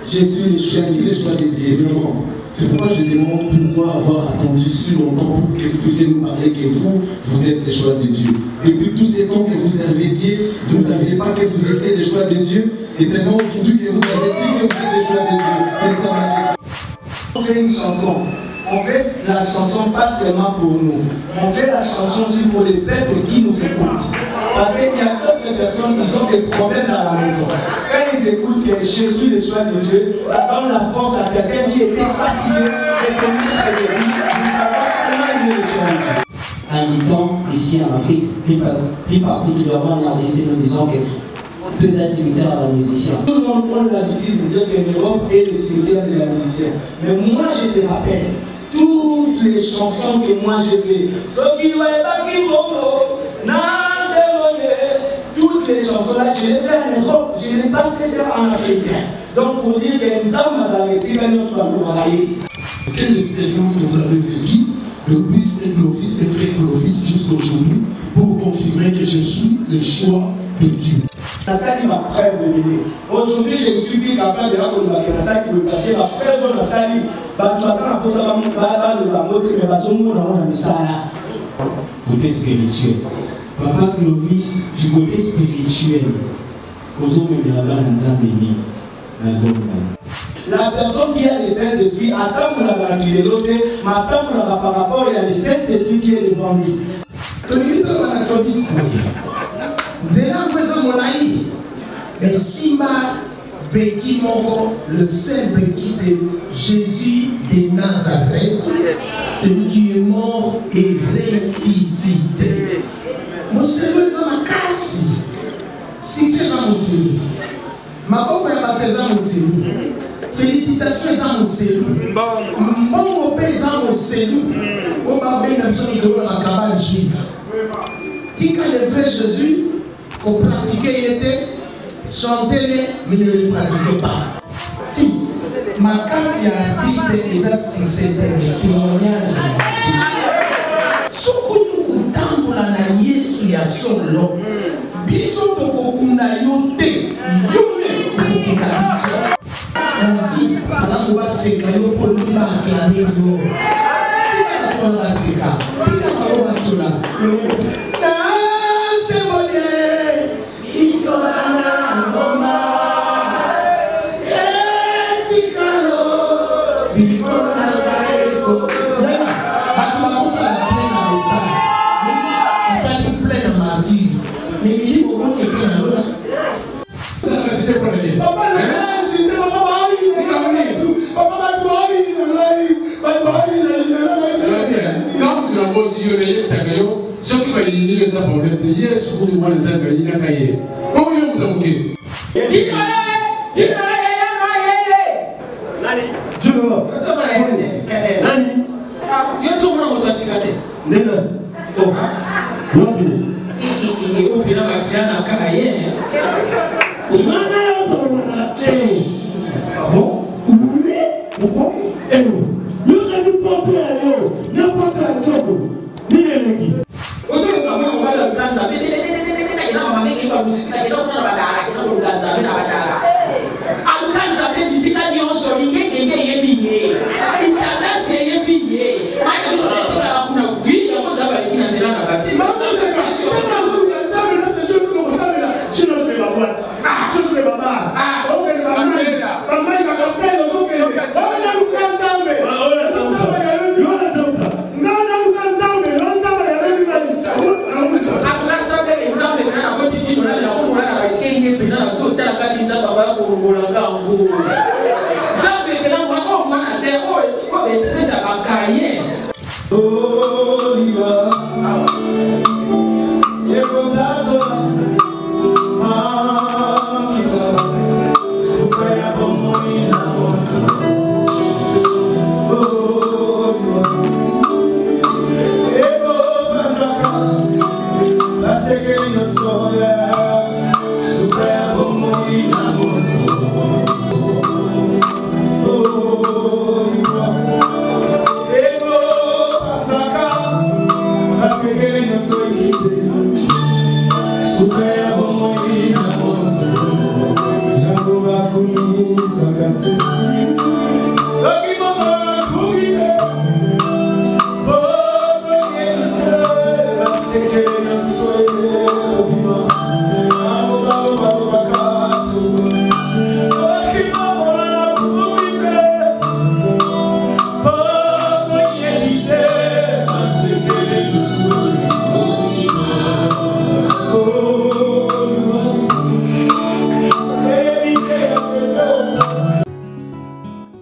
Je suis le choix de Dieu, vraiment. C'est pourquoi je demande pourquoi avoir attendu si longtemps pour que vous puissiez nous parler que vous êtes les choix de Dieu. Depuis tous ces temps que vous servez Dieu, vous ne saviez pas que vous étiez les choix de Dieu. Et c'est seulement aujourd'hui que vous avez su que vous êtes les choix de Dieu. C'est ça ma question. On fait une chanson. On fait la chanson pas seulement pour nous. On fait la chanson aussi pour les peuples qui nous écoutent. Parce qu'il y a d'autres personnes qui ont des problèmes dans la maison. Quand ils écoutent que je suis le choix de Dieu, ça donne la force à quelqu'un qui était fatigué et s'est mis à lui de savoir comment il est le choix de Dieu. Un dicton ici en Afrique, plus particulièrement en RDC, nous disons que deux cimetières à la musicien. Tout le monde a l'habitude de dire que l'Europe est le cimetière de la musicien. Mais moi je te rappelle, toutes les chansons que moi j'ai fait, toutes les chansons là, je les fais en Europe, je n'ai pas fait ça en africain. Donc pour dire que nous avons réussi à notre travail. Quelle expérience vous avez vécue depuis Frère Clovis et Frère Clovis jusqu'aujourd'hui pour confirmer que je suis le choix de Dieu? La salle m'a preuve de venir. Aujourd'hui, je suis plus capable de la combattre. La salle qui veut passer, ma preuve de la salle, côté spirituel. Papa Clovis, du côté spirituel, aux hommes de la bande la personne qui a le Saint-Esprit attend mon avantage de l'autre, mais attend mon par rapport à le Saint-Esprit qui est devant lui. Mais Simba Beki Mongo, le seul Beki, c'est Jésus de Nazareth, celui qui est mort et ressuscité. Mon Seigneur est en casse. Si c'est dans mon Seigneur, ma pauvre est dans mon Seigneur. Félicitations dans mon Seigneur. Mon père est dans mon Seigneur. Au babé, nous sommes dans la cabane juive. Dit que le vrai Jésus, qu'on pratiquait, il était chanter, mais ne le pratiquait pas. Fils, ma casse est artiste et ça, c'est un témoignage. Sokoyo utambola na Yesu ya solo. Biso tokokunda yo te, yone tokokunda biso. La vie, balango baseka yo polima aklame yo. Tika bakona baseka, tika bakona batula.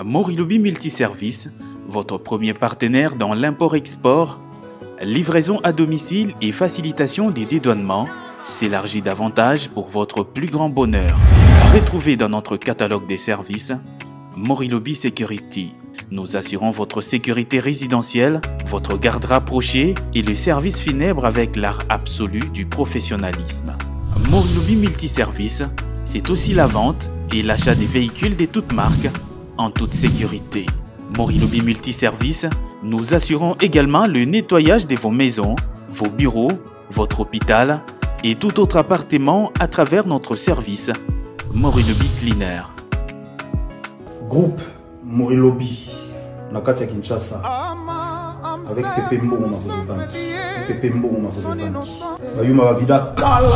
Morilobi Multiservice, votre premier partenaire dans l'import-export, livraison à domicile et facilitation des dédouanements, s'élargit davantage pour votre plus grand bonheur. Retrouvez dans notre catalogue des services Morilobi Security. Nous assurons votre sécurité résidentielle, votre garde rapprochée et le service funèbre avec l'art absolu du professionnalisme. Morilobi Multiservice, c'est aussi la vente et l'achat des véhicules de toutes marques en toute sécurité. Morilobi Multiservice, nous assurons également le nettoyage de vos maisons, vos bureaux, votre hôpital et tout autre appartement à travers notre service Morilobi Cleaner. Groupe Morilobi, Nakati Kinshasa, avec Pepe Mbongo Mavodobani. Pepe Mbongo Mavodobani. Bayuma Vida Kala.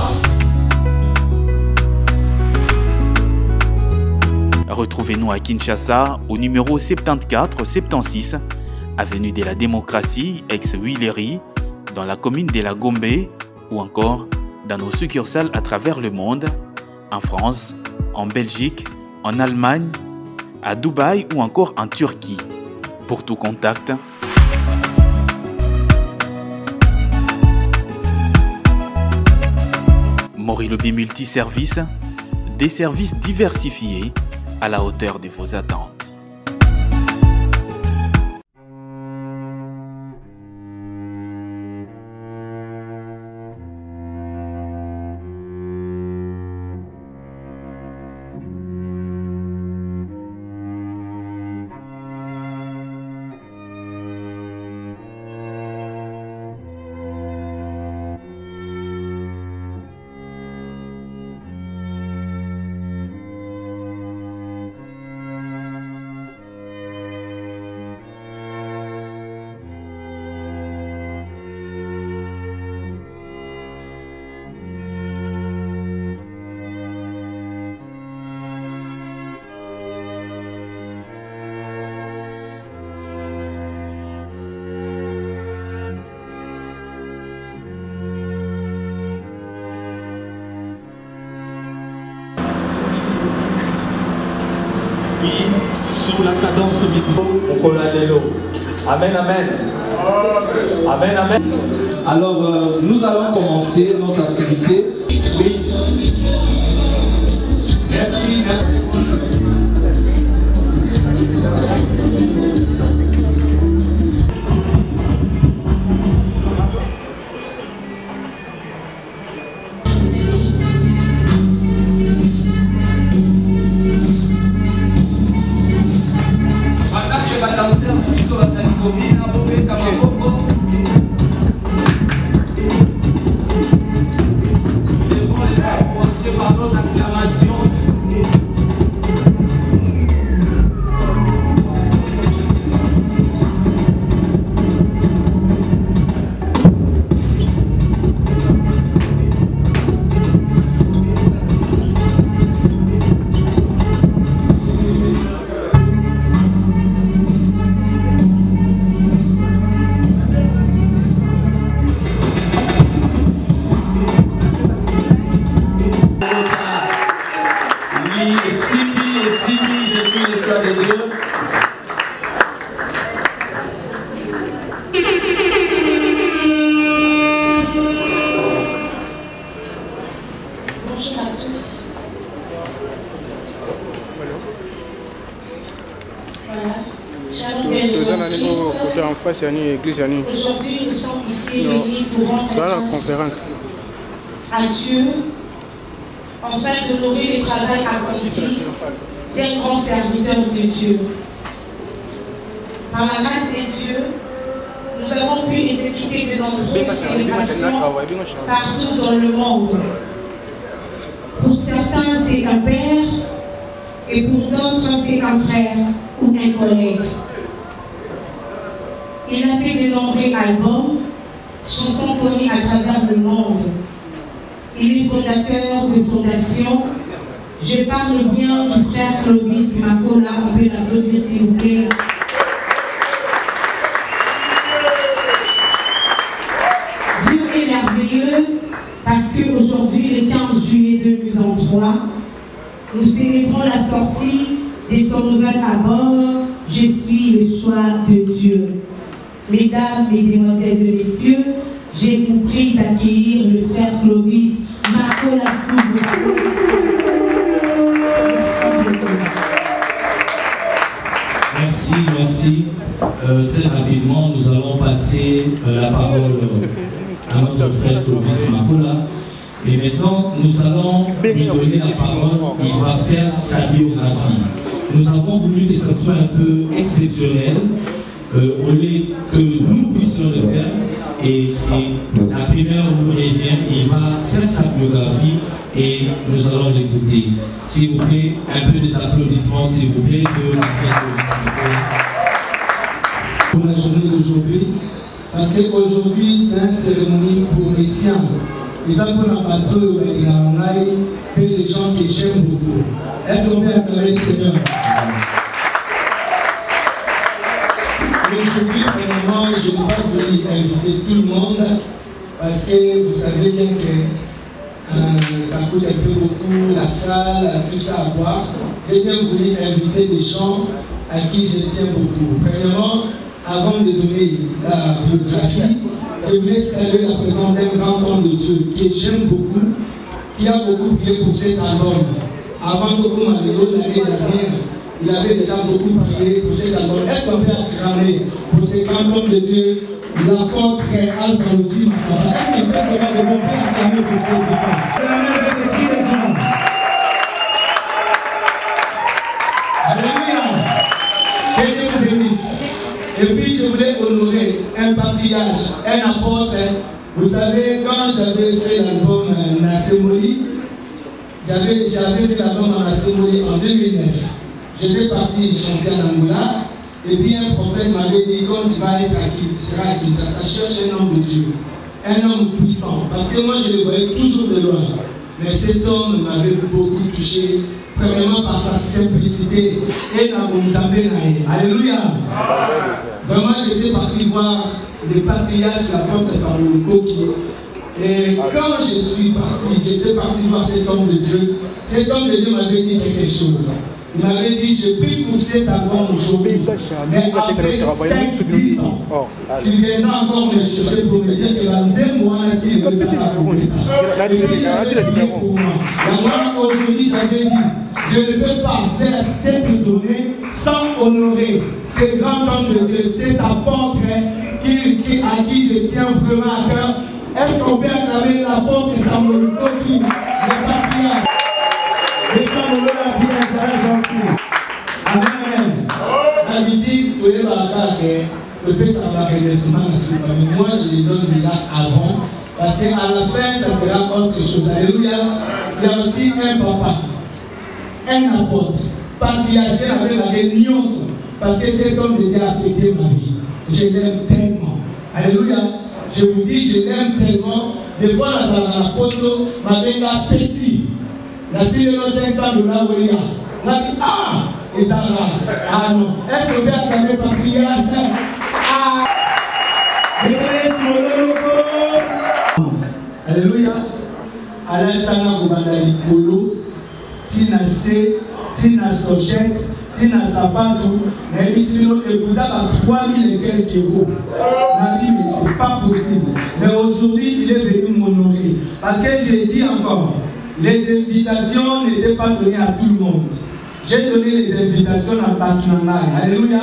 Retrouvez-nous à Kinshasa au numéro 74-76, avenue de la Démocratie, ex-Huilery, dans la commune de la Gombe ou encore dans nos succursales à travers le monde, en France, en Belgique, en Allemagne, à Dubaï ou encore en Turquie. Pour tout contact, Morilobi Multiservice, des services diversifiés à la hauteur de vos attentes. Sur la cadence musicale. Amen, amen. Amen, amen. Alors, nous allons commencer notre activité. Oui. Merci. Aujourd'hui, nous sommes ici réunis pour rendre grâce à Dieu, afin d'honorer le travail accompli d'un grand serviteur de Dieu. Par la grâce de Dieu, nous nous avons pu exécuter de nombreuses célébrations partout dans le monde. Pour certains, c'est un père, et pour d'autres, c'est un frère ou un collègue. Il a fait de nombreux albums, chansons connues à travers le monde. Il est fondateur de fondations. Je parle bien du frère Clovis Makola, on peut l'applaudir s'il vous plaît. Dieu est merveilleux parce qu'aujourd'hui, le 15 juillet 2023, nous célébrons la sortie de son nouvel album « Je suis le choix de Dieu ». Mesdames, mesdemoiselles et messieurs, je vous prie d'accueillir le frère Clovis Makola. Merci. Très rapidement, nous allons passer la parole à notre frère Clovis Makola. Et maintenant, nous allons lui donner la parole. Il va faire sa biographie. Nous avons voulu que ce soit un peu exceptionnel, au lieu que nous puissions le faire. Et c'est la première où nous revient. Il va faire sa biographie et nous allons l'écouter. S'il vous plaît, un peu des applaudissements, s'il vous plaît, de la fête pour la journée d'aujourd'hui, parce qu'aujourd'hui, c'est une cérémonie pour les siens. Les apôtres et les gens qui j'aime beaucoup. Est-ce qu'on peut acclamer le Seigneur? Aujourd'hui, premièrement, je n'ai pas voulu inviter tout le monde parce que vous savez bien que ça coûte un peu beaucoup, la salle, tout ça à boire. J'ai bien voulu inviter des gens à qui je tiens beaucoup. Premièrement, avant de donner la biographie, je voulais saluer la présence d'un grand homme de Dieu que j'aime beaucoup, qui a beaucoup prié pour cet album. Avant que vous m'avez l'année dernière, il avait déjà beaucoup prié pour cet album. Est-ce qu'on peut acclamer pour ce grand homme de Dieu, l'apôtre Alpha Lodi Makaba? Est-ce qu'on peut acclamer pour ce papa? C'est la même avec les cris des gens. Alléluia. Que Dieu vous bénisse. Et puis je voulais honorer un patriarche, un apôtre. Vous savez, quand j'avais fait l'album Nassemoli, j'avais fait l'album Nassemoli en 2009. J'étais parti chanter en Angola. Et puis un prophète m'avait dit, quand tu vas être à Kinshasa, cherche un homme de Dieu, un homme puissant. Parce que moi je le voyais toujours de loin. Mais cet homme m'avait beaucoup touché, premièrement par sa simplicité et la Bonzambé Naé. Alléluia. Vraiment, j'étais parti voir les patriarches, l'apôtre Paolo Koki. Et quand je suis parti, j'étais parti voir cet homme de Dieu. Cet homme de Dieu m'avait dit quelque chose. Il m'avait dit, je prie pour cet album aujourd'hui. Mais après 5-10 ans, tu viendras encore me chercher pour me dire que la deuxième mois, il ne sera pas complété. Et puis il avait prié pour moi. Et moi, aujourd'hui, j'avais dit, je ne peux pas faire cette journée sans honorer ce grand homme de Dieu, cet apôtre à qui je tiens vraiment à cœur. Est-ce qu'on peut acclamer l'apôtre Paolo Koki, le patriarche? Les femmes ont la bien, ça va gentil. Amen. D'habitude, vous voyez, le peut savoir remerciement, mais moi je les donne déjà avant, parce qu'à la fin, ça sera autre chose. Alléluia. Il y a aussi un papa, un apôtre, patriarche avec la réunion, parce que cet homme de Dieu a affecté ma vie. Je l'aime tellement. Alléluia. Je vous dis, je l'aime tellement. Des fois, la photo m'avait la petit. La style de 500 $, oui. La dit, ah, et ça là. Ah non. Est-ce que vous pouvez acclamer patriarche? Ah. Alléluia. Alain Gobandali Kolo, Tina C, Tina Sochette, Tina Sabato, mais ici, le Bouddha a 3000 et quelques euros. On a dit, mais ce n'est pas possible. Mais aujourd'hui, il est venu m'honorer. Parce que j'ai dit encore, les invitations n'étaient pas données à tout le monde. J'ai donné les invitations à Batunanga. Alléluia.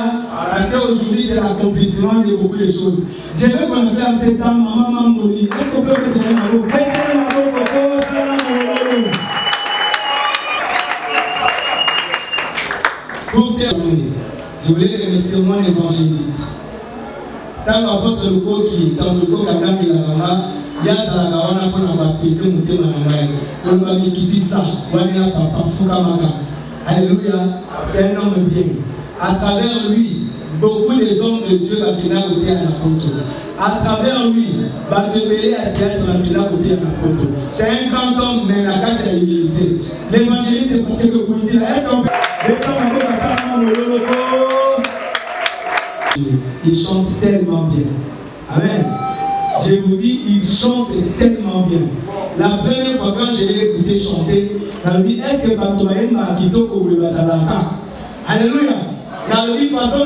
Parce qu'aujourd'hui, c'est l'accomplissement de beaucoup de choses. Je veux qu'on acclame cette dame, Maman Mamdoli. Est-ce qu'on peut retirer ma voix? Pour terminer, je voulais remercier moi l'évangéliste. Dans l'apôtre apôtre Lukoki, dans le Lukoki Kagami Lama, Yaza Lagawana pour nous apaiser mon thème en anglais. Pour nous amener qui dit ça, Wania Papa Fukamaka. Alléluia, c'est un homme bien. À travers lui, beaucoup des hommes de Dieu qui n'ont côté à l'apôtre. À travers lui, va devenir à théâtre qui n'a côté à l'apôtre. C'est un grand homme, mais la carte est l'humilité. L'évangéliste est parce que vous dites, il chante tellement bien. Amen. Je vous dis, il chante tellement bien. La première fois quand je l'ai écouté chanter, je me dis, est-ce que Batoyen m'a quitté comme le Basalaka? Alléluia. Dans la façon,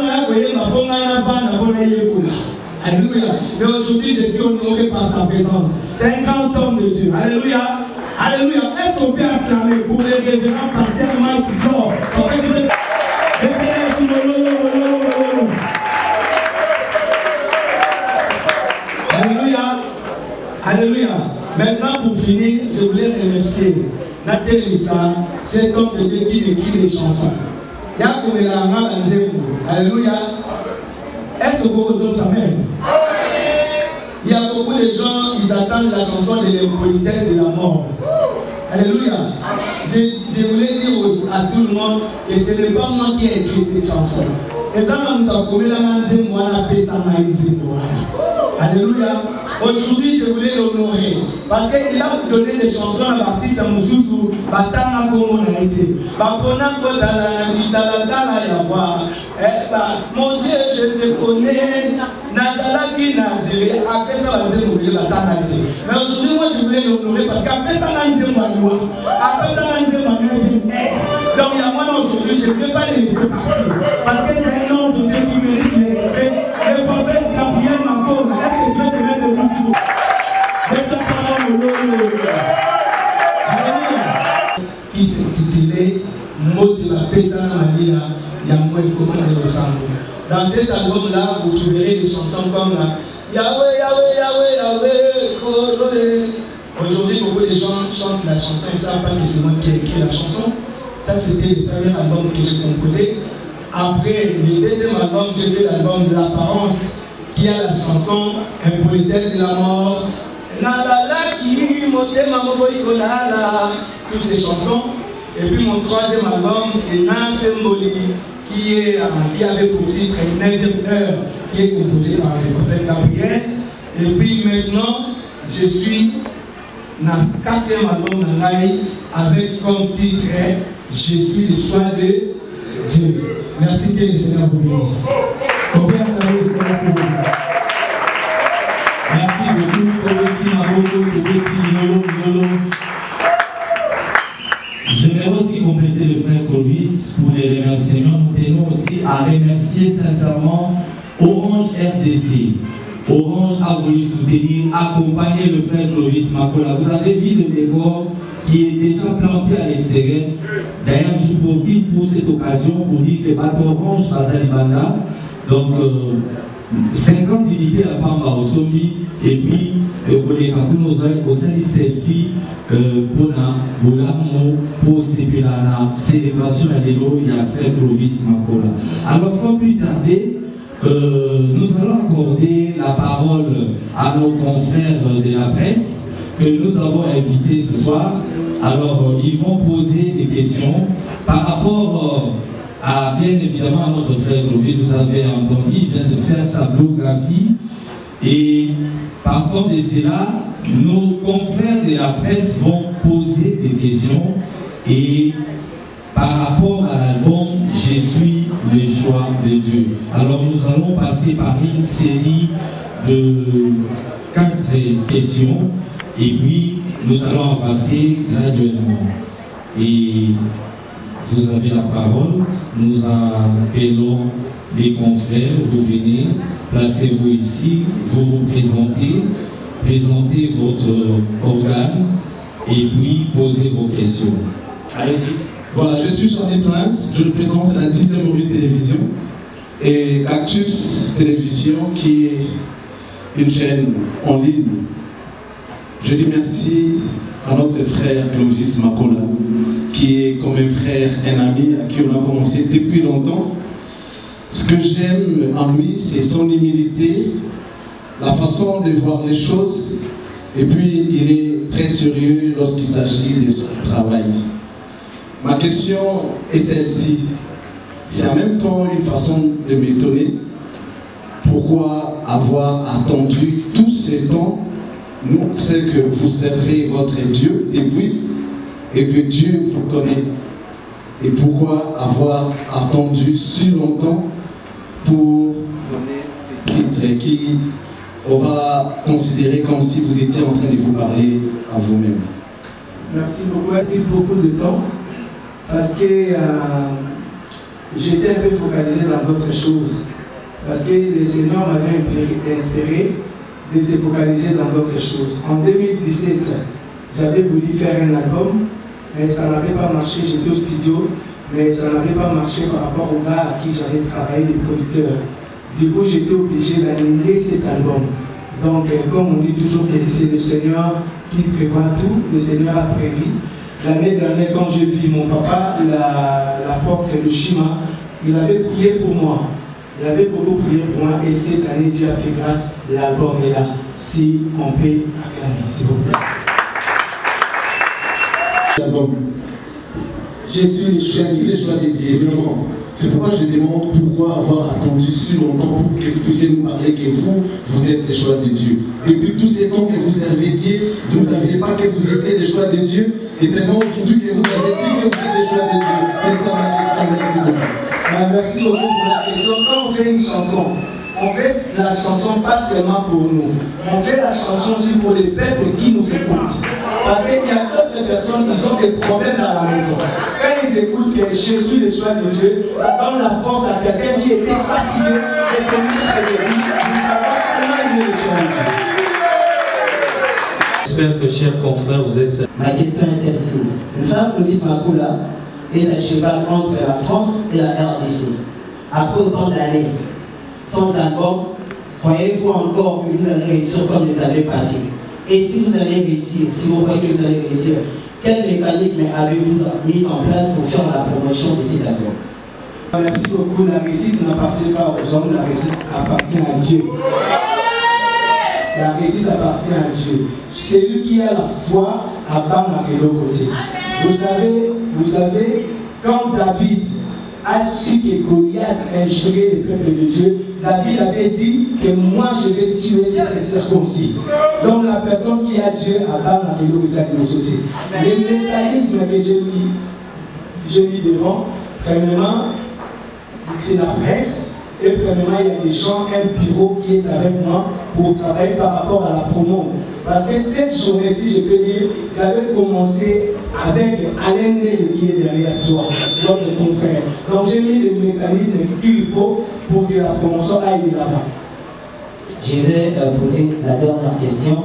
alléluia. Mais aujourd'hui, je suis honoré par sa présence. C'est un grand homme de Dieu. Alléluia. Alléluia. Est-ce qu'on peut acclamer pour les révérends pasteur Mike Fort? Alléluia. Alléluia. Maintenant, pour finir, je voulais remercier Nathalie Lissa, cet homme de Dieu qui écrit des chansons. Alléluia. Est-ce que vous autres amen? Il y a beaucoup de gens, ils attendent la chanson de l'impolitesse de la mort. Alléluia. Je voulais dire à tout le monde que ce n'est pas moi qui ai écrit cette chanson. Alléluia. Aujourd'hui, je voulais l'honorer parce qu'il a donné des chansons à l'artiste Moussoussou, Batama Komo Naïté, Bapona Kodala, Nidala Yawa. Mon Dieu, je te connais, Nazalaki Naziré, après ça, on va dire oublier Batama Naïté. Mais aujourd'hui, moi, je voulais l'honorer parce qu'après ça, on va dire Manoua, après ça, on va dire Manoua. Donc, il y a moi aujourd'hui, je ne peux pas les laisser partir parce que c'est un homme de Dieu qui mérite le respect. Le prophète Gabriel Macron, est-ce que Dieu te met de vous? Qui s'est titulé Mot de la paix dans la Maria, Yahweh comment le sang. Dans cet album-là, vous trouverez des chansons comme Yahweh, Yahweh, Yahweh, Yahweh, Koroé. Aujourd'hui, beaucoup de gens chantent la chanson, ils ne savent pas que c'est moi qui ai écrit la chanson. Ça, c'était le premier album que j'ai composé. Après, le deuxième album, j'ai fait l'album de l'apparence, qui a la chanson Impolitesse de la mort. Toutes ces chansons. Et puis mon troisième album, c'est Nansemboli, qui avait pour titre 9 heures, qui est composé par le prophète Gabriel. Et puis maintenant, je suis dans le quatrième album d'Angaï, avec comme titre Je suis le choix de Dieu. Merci que le Seigneur vous bénisse. Merci beaucoup, Tobeti Maroko, Tobeti Nolo. J'aimerais aussi compléter le frère Clovis pour les remerciements. Nous tenons aussi à remercier sincèrement Orange RDC. Orange a voulu soutenir, accompagner le frère Clovis Makola. Vous avez vu le décor qui est déjà planté à l'extérieur. D'ailleurs, je profite pour cette occasion pour dire que Bateau Orange Bazalibanda, donc 50 unités à Pamba au Sombi, et puis au sein du selfie pour la célébration à l'élo, il y a frère Clovis Makola. Alors sans plus tarder, nous allons accorder la parole à nos confrères de la presse que nous avons invités ce soir. Alors ils vont poser des questions par rapport à, bien évidemment, à notre frère Clovis. Vous avez entendu, il vient de faire sa biographie. Et partant de cela, nos confrères de la presse vont poser des questions. Et par rapport à l'album Je suis le choix de Dieu. Alors nous allons passer par une série de 4 questions. Et puis nous allons avancer graduellement. Et vous avez la parole. Nous appelons les confrères. Vous venez, placez-vous ici, vous vous présentez votre organe et puis posez vos questions. Allez-y. Voilà, je suis Charlie Prince, je représente la 10e rue de télévision et Cactus Télévision qui est une chaîne en ligne. Je dis merci à notre frère Clovis Makola qui est comme un frère, un ami à qui on a commencé depuis longtemps. Ce que j'aime en lui, c'est son humilité la façon de voir les choses, et puis il est très sérieux lorsqu'il s'agit de son travail. Ma question est celle-ci. C'est en même temps une façon de m'étonner. Pourquoi avoir attendu tout ce temps? Nous, c'est que vous servez votre Dieu depuis et que Dieu vous connaît. Et pourquoi avoir attendu si longtemps pour donner ces titres qui on va considérer comme si vous étiez en train de vous parler à vous-même? Merci beaucoup. Il a pris beaucoup de temps parce que j'étais un peu focalisé dans d'autres choses. Parce que le Seigneur m'avait inspiré de se focaliser dans d'autres choses. En 2017, j'avais voulu faire un album, mais ça n'avait pas marché. J'étais au studio, mais ça n'avait pas marché par rapport au gars à qui j'avais travaillé, les producteurs. Du coup, j'étais obligé d'annuler cet album. Donc, comme on dit toujours que c'est le Seigneur qui prévoit tout, le Seigneur a prévu. L'année dernière, quand j'ai vu mon papa, l'apôtre de Shima, il avait prié pour moi. Il avait beaucoup prié pour moi et cette année, Dieu a fait grâce, l'album est là. Si on peut acclamer, s'il vous plaît. L'album. Je suis le choix de Dieu, vraiment. C'est pourquoi je demande pourquoi avoir attendu si longtemps pour que vous puissiez nous parler que vous êtes les choix de Dieu. Depuis tous ces temps que vous servez Dieu, vous ne saviez pas que vous étiez les choix de Dieu. Et c'est moi aujourd'hui que vous avez su que vous êtes les choix de Dieu. C'est ça ma question. Merci beaucoup. Merci beaucoup pour la question. Quand on fait une chanson, on fait la chanson pas seulement pour nous. On fait la chanson aussi pour les peuples qui nous écoutent. Parce qu'il y a d'autres personnes qui ont des problèmes dans la maison. Quand ils écoutent que je suis le choix de Dieu, ça donne la force à quelqu'un qui était fatigué et se mettre de lui pour savoir comment il est le choix de Dieu. J'espère que, chers confrères, vous êtes... Ma question est celle-ci. Le frère Clovis Makula est à cheval entre la France et la RDC. Après autant d'années, sans album, croyez-vous encore que vous allez réussir comme les années passées? Et si vous allez réussir, si vous croyez que vous allez réussir, quel mécanisme avez-vous mis en place pour faire la promotion de cet album? Merci beaucoup. La réussite n'appartient pas aux hommes, la réussite appartient à Dieu. La réussite appartient à Dieu. C'est lui qui a la foi à Banga de l'autre côté. Vous savez, quand David a su que Goliath injurait le peuple de Dieu, David avait dit que moi je vais tuer cet circoncis. Donc la personne qui a Dieu à Banga de l'autre côté. Les mécanismes que j'ai mis devant, premièrement, c'est la presse. Et premièrement, il y a des gens, un bureau qui est avec moi pour travailler par rapport à la promo. Parce que cette journée-ci, je peux dire, j'avais commencé avec Alain Nel qui est derrière toi, votre confrère. Donc j'ai mis les mécanismes qu'il faut pour que la promotion aille là-bas. Je vais poser la dernière question.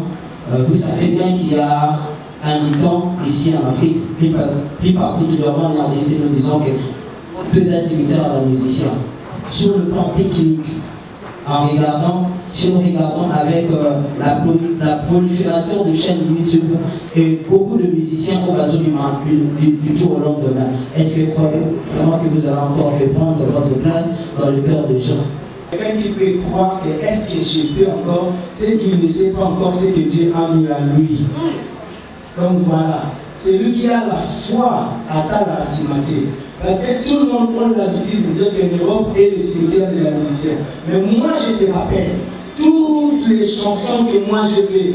Vous savez bien qu'il y a un dicton ici en Afrique, plus particulièrement en RDC, nous disons que deux activités à la musicien. Sur le plan technique, si nous regardons avec la prolifération de chaînes YouTube et beaucoup de musiciens au bas du jour au lendemain, est-ce que vous croyez vraiment que vous allez encore prendre votre place dans le cœur des gens? Quelqu'un qui peut croire que est-ce que je peux encore, c'est qu'il ne sait pas encore ce que Dieu a mis à lui. Donc voilà, c'est lui qui a la foi à la cimetière. Parce que tout le monde a l'habitude de dire que l'Europe est le cimetière de la musicienne. Mais moi, je te rappelle, toutes les chansons que moi j'ai fait,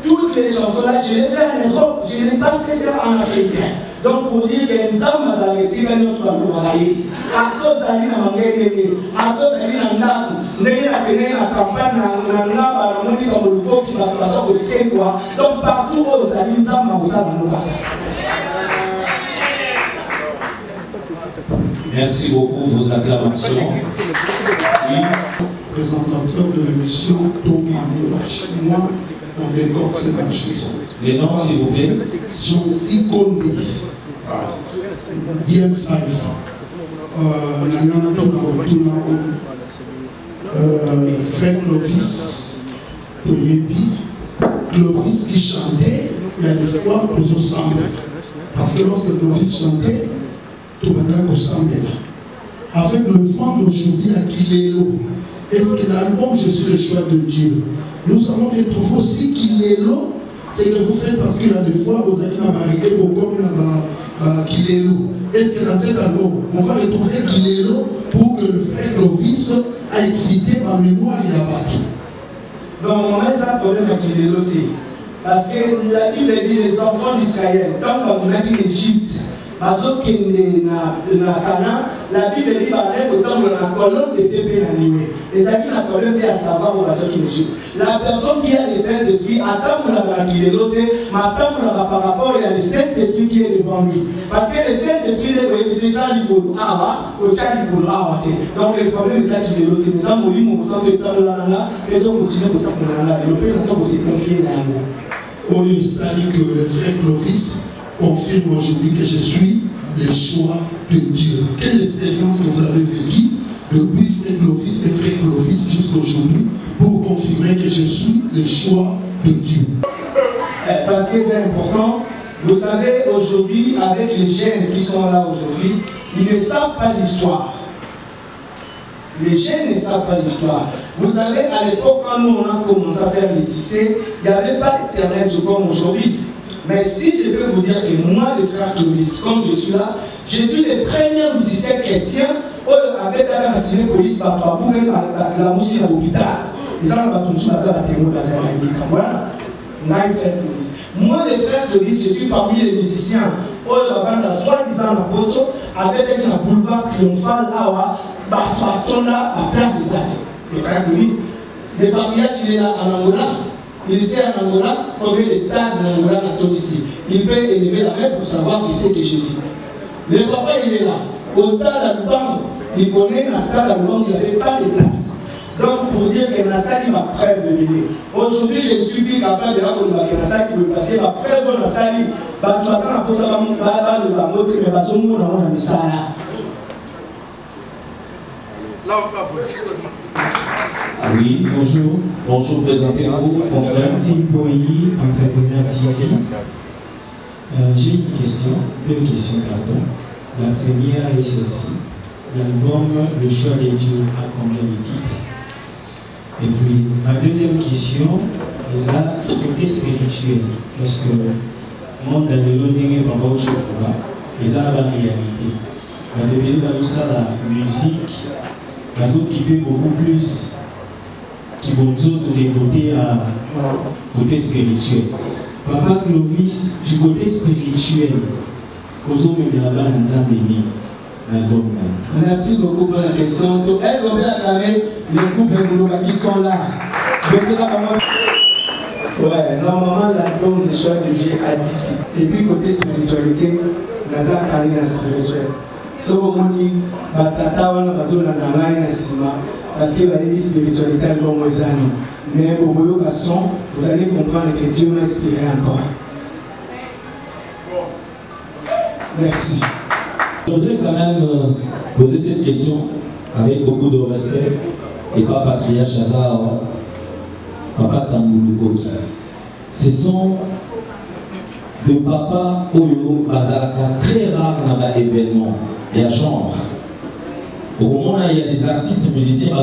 toutes les chansons-là, je les fais en Europe, je n'ai pas fait ça en africain. Donc pour dire que nous sommes à la réussite, nous sommes à la réussite. À cause de la mangue, à cause de la ndaku, nous avons la campagne, nous avons la qui va passer au c'est quoi. Donc partout où nous sommes, nous sommes à la Merci beaucoup vos acclamations. Oui. Présentateur de l'émission Thomas Murash. Moi, dans le décor, c'est ma chanson. Les noms, s'il vous plaît. Jean-Si Kondi. DM5. Frère Clovis. Clovis qui chantait, il y a des fois que nous semblons. Parce que lorsque Clovis chantait, tout le monde ressemblait là. avec le vent d'aujourd'hui à Kilelo. Est-ce que l'album Je suis le choix de Dieu, nous allons retrouver aussi Kilelo, c'est que vous faites parce qu'il y a des fois, vous avez la barrière comme Kilelo. Est-ce que dans cet album, on va retrouver Kilelo pour que le frère Clovis a excité ma mémoire et abattu? Donc, on a un problème avec Kilelo. Parce que la Bible dit les enfants d'Israël, quand on a dit l'Égypte, la Bible dit que la colonne était bien animée. Et ça qui a un problème à savoir où va sortir l'Égypte. La personne qui a le Saint-Esprit attend la Kilelo, mais attend par rapport à le Saint-Esprit qui est devant lui. Parce que le Saint-Esprit c'est Charlie Boulou Awa, ou Charlie Boulou Awa. Donc le problème est ça Kilelo, les hommes ont centre de Tamulanga, les hommes continuent de Tamulanga, et le pays n'a pas aussi confié dans nous. Oui, ça dit que le frère Clovis confirme aujourd'hui que je suis le choix de Dieu. Quelle expérience vous avez vécue depuis frère Clovis et frère Clovis jusqu'à aujourd'hui pour confirmer que je suis le choix de Dieu? Parce que c'est important. Vous savez, aujourd'hui, avec les jeunes qui sont là aujourd'hui, ils ne savent pas l'histoire. Les jeunes ne savent pas l'histoire. Vous savez, à l'époque, quand nous on a commencé à faire les succès, il n'y avait pas Internet comme aujourd'hui. Mais si je peux vous dire que moi, le frère Clovis, comme je suis là, je suis le premier musicien chrétien avec la police par la mouche à l'hôpital. Ils ont voilà. Moi, le frère Clovis, je suis parmi les musiciens. Soi-disant la poteau, avec un boulevard triomphal à la place des artistes. Les frères Clovis, le mariage, il est là en Angola. Il sait en Angola combien de stades en Angola n'a-t-on ici. Il peut élever la main pour savoir qui c'est que je dis. Le papa, il est là. Au stade à Lubango, il connaît un stade à Lubango, il n'y avait pas de place. Donc, pour dire que Nassali m'a preuve de venir. Aujourd'hui, je ne suis plus capable de raconter que Nassali peut passer ma preuve de Nassali. Là, oui, bonjour. Bonjour, présentez-vous, confrère. Timpoyi, entrepreneur TV. J'ai une question, deux questions, pardon. La première est celle-ci. L'album Le choix des dieux a combien de titres? Et puis, ma deuxième question est la côté spirituel. Parce que le monde a de l'honneur par rapport au chocolat, ils ont la réalité. La deuxième, la musique, la zone qui peut beaucoup plus. Qui vont des côtés côté spirituel. Papa Clovis, du côté spirituel, aux hommes de la bas merci beaucoup pour la question. Est-ce qu'on peut acclamer les couples qui sont là? Ouais, normalement l'album Le choix de Dieu a dit. Et puis côté spiritualité, Nazar parle de la spirituelle. So on dit, batata wana bazona nangai na sima. Parce que la spiritualité est bon, mais au bout de son, vous allez comprendre que Dieu m'a inspiré encore. Merci. Je voudrais quand même poser cette question avec beaucoup de respect et pas patriarche Chazar, papa Tamboulou. Ce sont des papas Oyo Bazalaka très rares dans l'événement et à chambre. Au moment où il y a des artistes musiciens,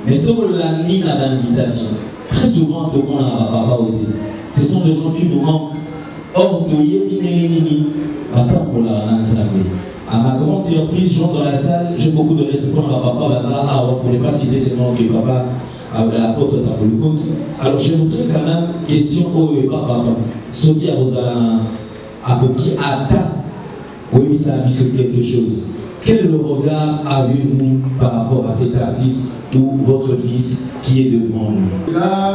mais sur l'année d'invitation, très souvent, tout le monde a papa. Ce sont des gens qui nous manquent. Or, à ma grande surprise, gens dans la salle, j'ai beaucoup de respect pour papa Bazar, pour ne pas citer ces noms que papa apôtre Tamboulou. Alors, je voudrais quand même question au papa, ce qui a Akoki Ata. Oui, ça a mis sur quelque chose. Quel regard avez-vous par rapport à cet artiste ou votre fils qui est devant nous? Là,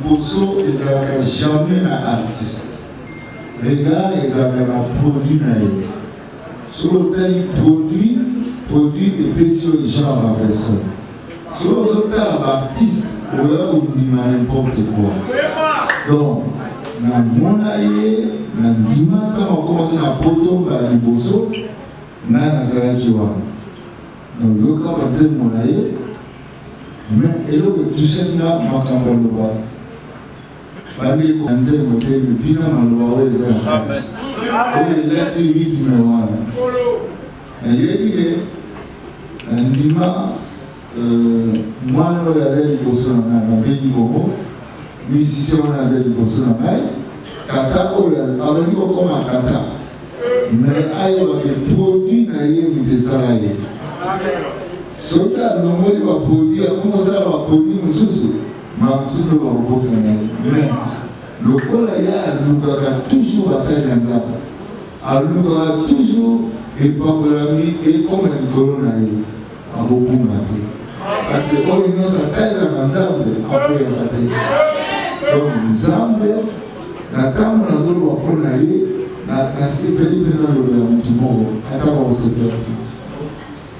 Bosso, ils n'avaient jamais un artiste. Regarde, ils avaient un produit. Sur le tel produit et spéciaux, genre la personne. Sur le tel artiste, on dit n'importe quoi. Donc, na monaye na ndima quand on commence na poto ba liboso na nazalaki wana na yoka batel monaye mais eloko touche na makambo loba bandi ko nze motemi bina maloba oyo eza na kati oyo elati rythme wana nayebi ke ndima mwana oyo aza liboso na ngai nabengi bongo musicien wana aza liboso na ngai tata oyo abandi kokoma tata mais ayebaka produit na ye moto esala ye soki alongoli baproduit akomosala baproduit mosusu mamosusu mpe bakobosana ye mais lokola ye alukaka toujours basali ya nzambe alukaka toujours epakolami ekoma likolo na ye akobunga te parce que oyo nyonso atalelaka nzambe akoyaka te donc nzambe na ntango nazoloba mpo na ye nasepeli mpe nalobela motu moko ata bakosepela te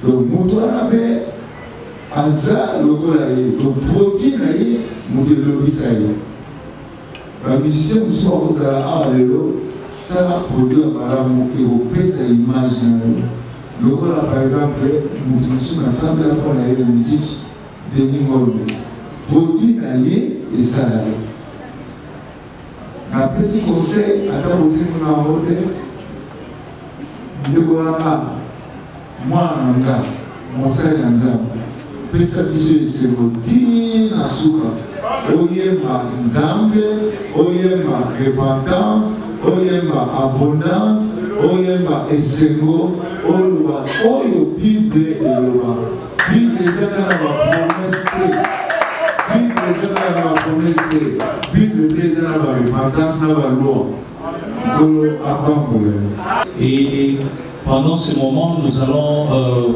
donc moto wana mpe aza lokola ye donc produit na ye moto elobisa ye bamusicien mosusu bakozala awa lelo sala produit ya malamu ekopesa image na yo lokola par exemple moto mosusu nasambela mpo na ye de musique demingolbe produit na ye esala ye napesi conseil ata bosengi na yango te ndeko nanga mwana na nga mosali na nzambe pesa biso esengo tina suka oyemba nzambe oyemba repentance oyemba abondance oyemba esengo oloba oyo bible eloba bible ezaka na bapromese te bible ezaka na bapromese te bible mpe eza na barepentance na baloi nkolo apambola. Et pendant ce moment, nous allons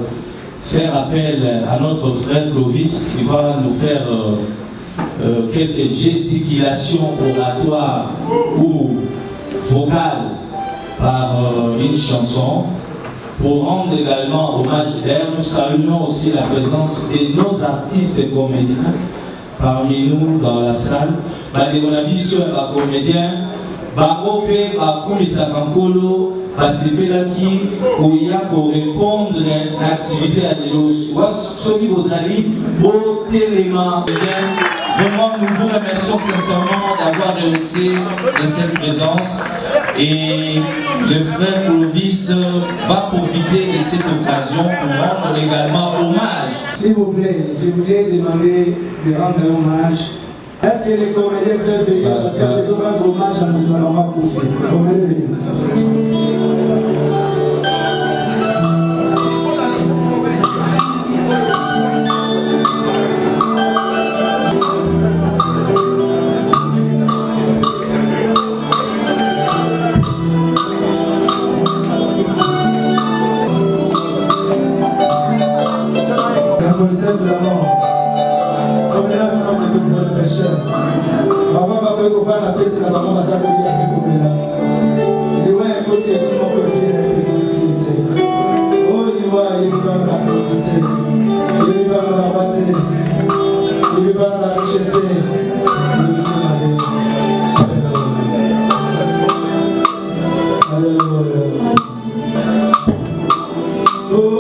faire appel à notre frère Clovis qui va nous faire quelques gesticulations oratoires ou vocales par une chanson pour rendre également hommage. D'ailleurs, nous saluons aussi la présence de nos artistes et comédiens parmi nous dans la salle. On a vu sur les comédiens, Bakope, Bakoumisa Kankolo, Basepelaki, Koya pour répondre à l'activité à l'élos. Ceux qui vous allez, beau téléma. Vraiment, nous vous remercions sincèrement d'avoir réussi de cette présence. Et le frère Clovis va profiter de cette occasion pour rendre également hommage. S'il vous plaît, je voulais demander de rendre hommage. Est-ce que les comédiens peuvent venir parce qu'il y a des rendre hommage à notre maman Kofi. La politesse de la mort. Comme là, c'est un peu pour les pécheurs. Maman va que copain la fête, c'est la maman va s'appeler à comme là. Il va un coach sur mon côté, il est ici. Oh, il va pas la fête, il va la battre, il va la richesse, il Pour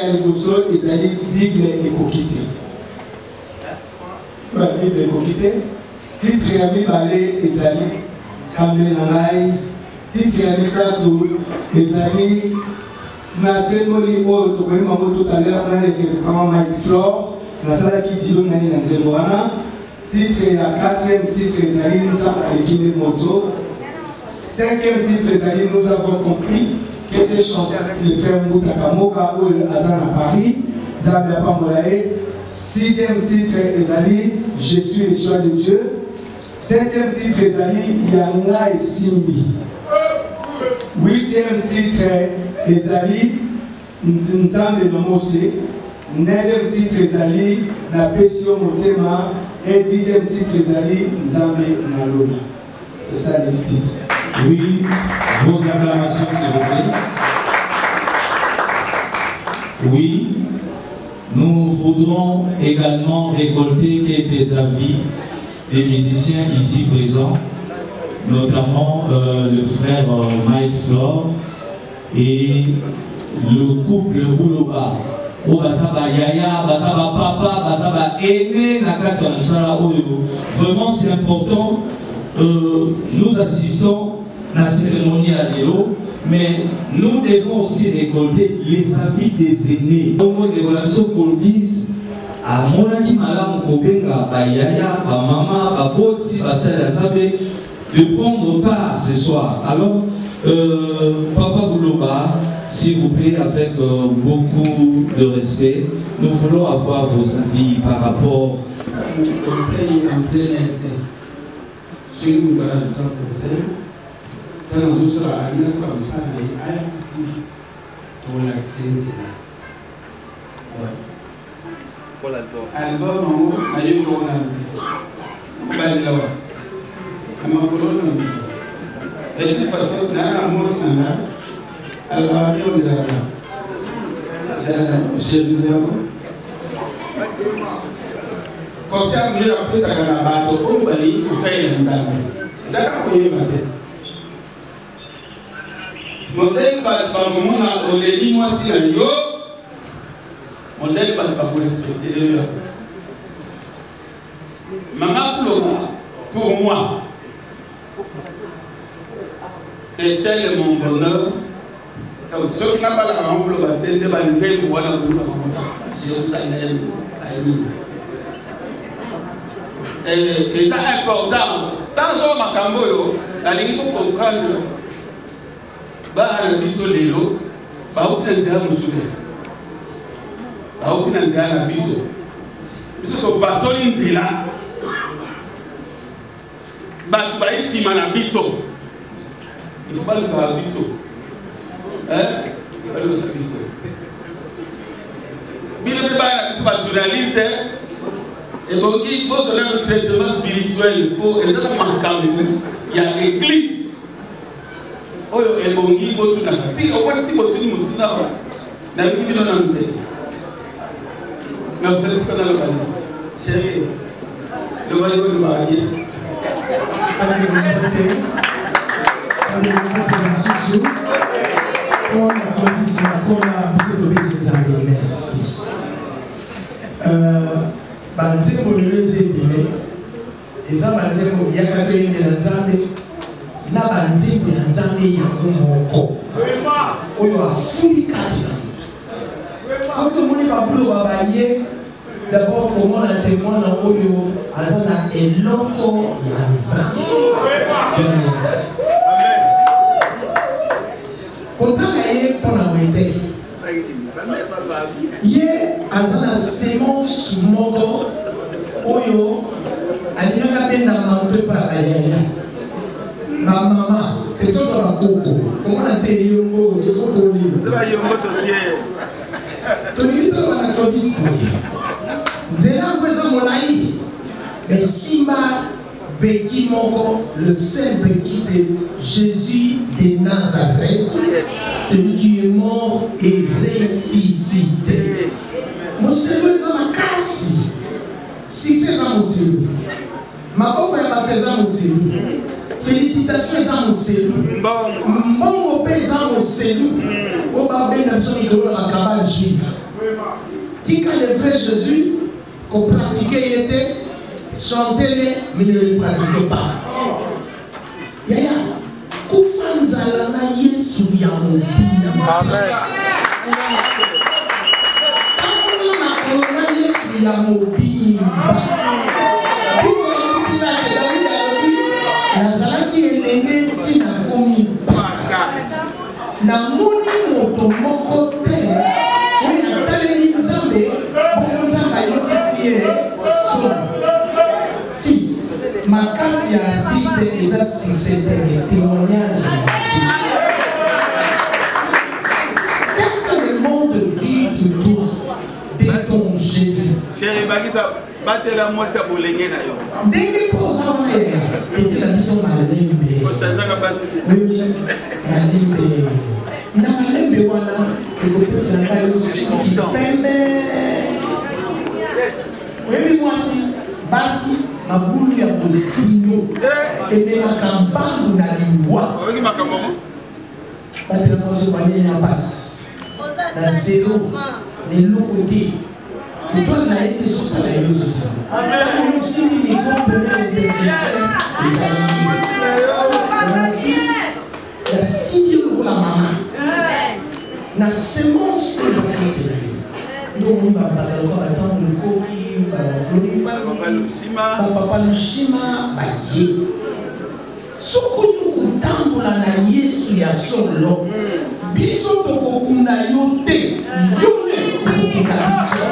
ya liboso ezali Bible ekokite. Bible ekokite. Titre ya mibale ezali Amen Ngai. Titre ya misato ezali na symbole oyo tokoyema ngo tout à l'heure na le Mike Flore nasalaki dilo nani na nzembo wana. Titre ya 4e titre ezali Nzambe alekinde moto. 5e titre ezali Nous avons compris que j'ai chanté avec le frère Mbouta Kamoka ou Azan à Paris. Nzambe apambola. 6e titre ezali Je suis le choix de Dieu. 7e titre ezali Yanga et Simbi. 8e titre ezali Nzambe Nomose. 9e titre ezali Na Pesio Motema. Et 10e titre ezali Nzambe Nalola. C'est ça les titres. Oui, vos acclamations s'il vous plaît. Oui, nous voudrons également récolter quelques avis des musiciens ici présents, notamment le frère Mike Flore et le couple Bouloba. Vraiment c'est important. Nous assistons à la cérémonie à l'élo, mais nous devons aussi récolter les avis des aînés. À mon avis, Madame Kobenga, Yaya, Maman, Babotsi, de prendre part ce soir. Alors, Papa Bouloba, s'il vous plaît, avec beaucoup de respect, nous voulons avoir vos avis par rapport concert Dieu après ça kana bato ko bali ko fait ndambo ndaka ko yema te modèle ba mona oleli moi si na yo modèle ba ko respecter le maman pour moi c'était mon bonheur donc ce qui n'a pas la maman pour le baptême de ba ndé pour wala pour je vous en et c'est important. Tant que Makamboyo, la ligne pour comprendre, bah, le biseau de l'eau, bah, où t'es déjà moussoué. Bah, où t'es déjà la biseau. Biseau que Basso l'Indila, bah, tu vas ici, la biseau. Il ne faut pas le faire la biseau. Hein? Il ne faut pas le faire la biseau. Mais je ne peux pas être journaliste, et donc, il faut donner le traitement spirituel pour exactement calmer. Il y a l'église. Oh, et bon, il faut tout faire. Si on voit que tu as tout ça, la vie qui donne un thé. Mais on fait ça dans le bain. Chérie, le voyage de marier. Merci. Banzembo leleze bine eza banzembo yaka toyembe na nzambe na banzembo na nzambe yango moko oyo afuli kati na moto soki omoni babulo baye d'abord komona témoin na oyo aza na eloko ya nzambe kotanga ye mpona wete ye aza na semence moko oyo alingaka mpe na manto epa bayaya bamama pesoto bakoko komona te yongo tozokolila tolingi tolobana Claudis boye nzela yango eza molai mais simba beki moko le seul beki c'est Jésus de Nazareth, celui qui est mort et ressuscité. Mon Seigneur est ma casse. Si c'est dans mon Seigneur, ma pauvre est ma présence mon Seigneur. Félicitations dans mon Seigneur. Bon au pays dans mon Seigneur. Au babé n'a pas de la cabane juive. Tika le vrai Jésus, qu'on pratiquait, il était, chantait, mais il ne le pratiquait pas. Yaya, Koufanzala na Yesu ya mobimba. Amen. Akola makolo na Yesu ya mobimba. Biko yebisila David alobi, nazalaki elenge ntina komi baka. Namoni moto moko te, oyo ataleli Nzambe, bongo Nzambe ayokisi ye so. Fils, makasi ya artiste eza succès de témoignage. Qu'est-ce que le monde dit de toi, de ton Jésus? Ndenge kozala etela biso malembe malembe na malembe wana ekopesa ngai soki pembe oyebi mwasi basi mabulu ya kosino ememaka mbangu na liwa batela mwasi banene na basi na zero leloko te toi n'a été sur ça, il y a eu sur ça. Nous aussi, les comprenons les exercices, les alliés. La fils, la signe pour la maman. La semence que les actes. Donc, on va parler encore à temps de coquille, papa Lushima, baye. Sokoyo kutambola na Yesu ya solo. Biso tokokuna yote, yone kokuna biso.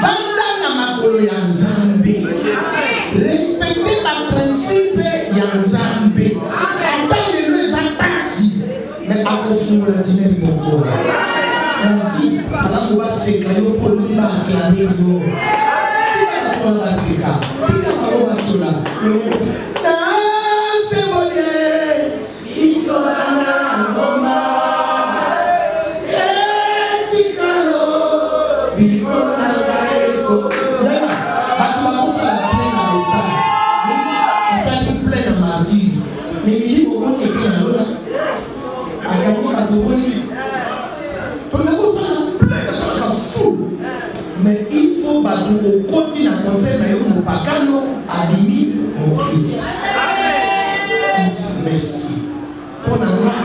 Vanda na makolo ya Nzambe, respecter ma principe ya Nzambe. Ata le zakasi, mais akofungula dineri moko. La vie, ala kuba seka yo polo ba acclamer yo. Tika bakona baseka, tika bako batula. Na sebole, isolana ngoma. Mais il faut continuer à conserver mon pagano à l'imi mon Christ. Merci. Pour avoir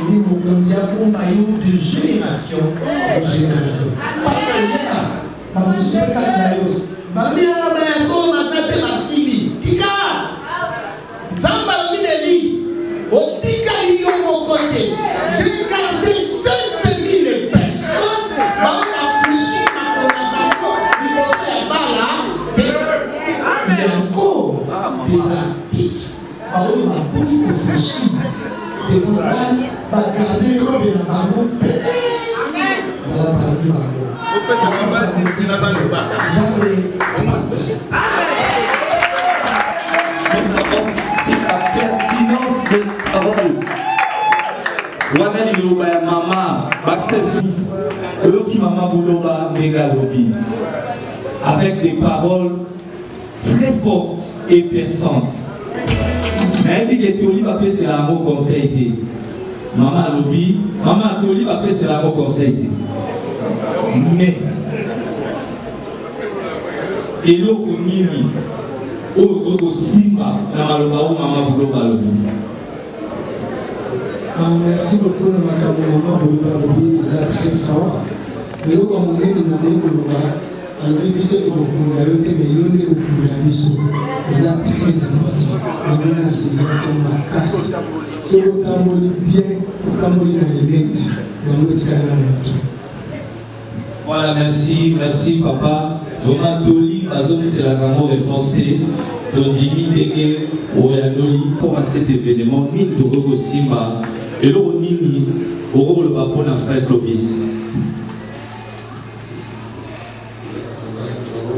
nous continuons à de génération en génération. Parce que ma musique est la Zamba Mileli, au Tika Lyon au côté, j'ai gardé 7000 personnes, m'a affligé, m'a il y a encore des artistes, par où m'a beaucoup réfléchi, des voitures, m'a gardé comme de la baron, ça va parler c'est la pertinence de parole. Maman, avec des paroles très fortes et perçantes. Mais elle dit que Toli va payer c'est l'amour conseil. Maman Lobi, maman Toli va payer c'est l'amour conseil. Mais et l'eau mini. Merci beaucoup, Maman Bouloba Lobi, ça très fort. Mais comme on est dans le Bouloba, alors il se trouve qu'on a eu des millions de Bouloba, ça très important. On a ces enfants à casse. C'est le temps bien, le temps dans les lignes, on est voilà, merci, merci papa. Vraiment, Toli, c'est la grande réponse. Tondimi Dege, Oyanoli, pour cet événement, Nini Togo Simba, et l'eau Nini, au rôle de Bapona frère Clovis.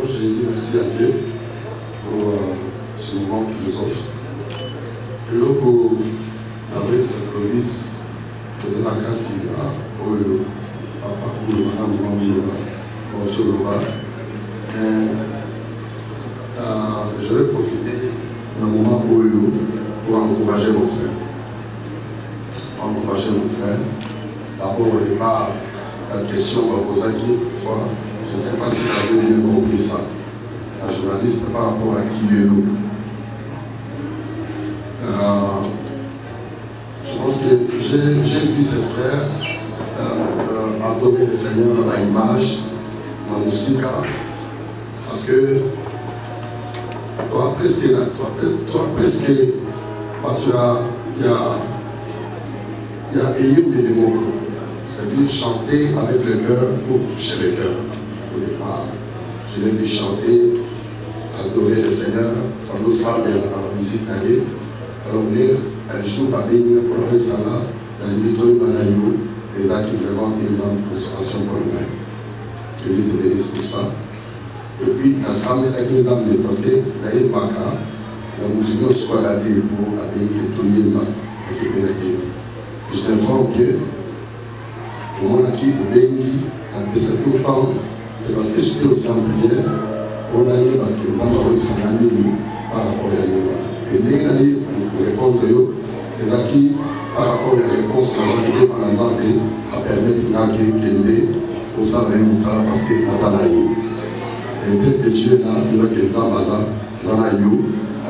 J'ai dit merci à Dieu pour ce moment qu'il nous offre. Et l'eau pour avec Saint Clovis, dans la carte, au parcours de Madame Mouloba, au Choloba. Je vais profiter d'un moment pour encourager mon frère. Encourager mon frère. D'abord, au départ, la question m'a posé fois, je ne sais pas si vous avez bien compris ça. La journaliste par rapport à Kilelo. Je pense que j'ai vu ses frères adorer le Seigneur dans l'image, dans la musique, parce que toi presque, il y a des mots, c'est-à-dire chanter avec le cœur pour toucher le cœur au départ. Je l'ai vu chanter, adorer le Seigneur dans nos salles et dans la musique d'ailleurs. Alors un jour à bénir pour le Salah, dans le mito et Manayo, les actes vraiment une grande consolation pour le maître. Que Dieu te bénisse pour ça. Et puis, la salle avec les âmes, parce que la Maka, la Moutounion soit raté pour bénir les Toyema et les Bénédicts. Et je t'informe que, pour mon acquis, pour bénir, en baissant tout le temps, c'est parce que j'étais aussi en prière, pour aller à les enfants de Sanani par rapport à l'Église. Et les pour répondre les acquis par rapport à la réponse que j'ai par exemple à permettre de pour ça parce que c'est un tel que tu es là, il va que les amazas, les anaïs,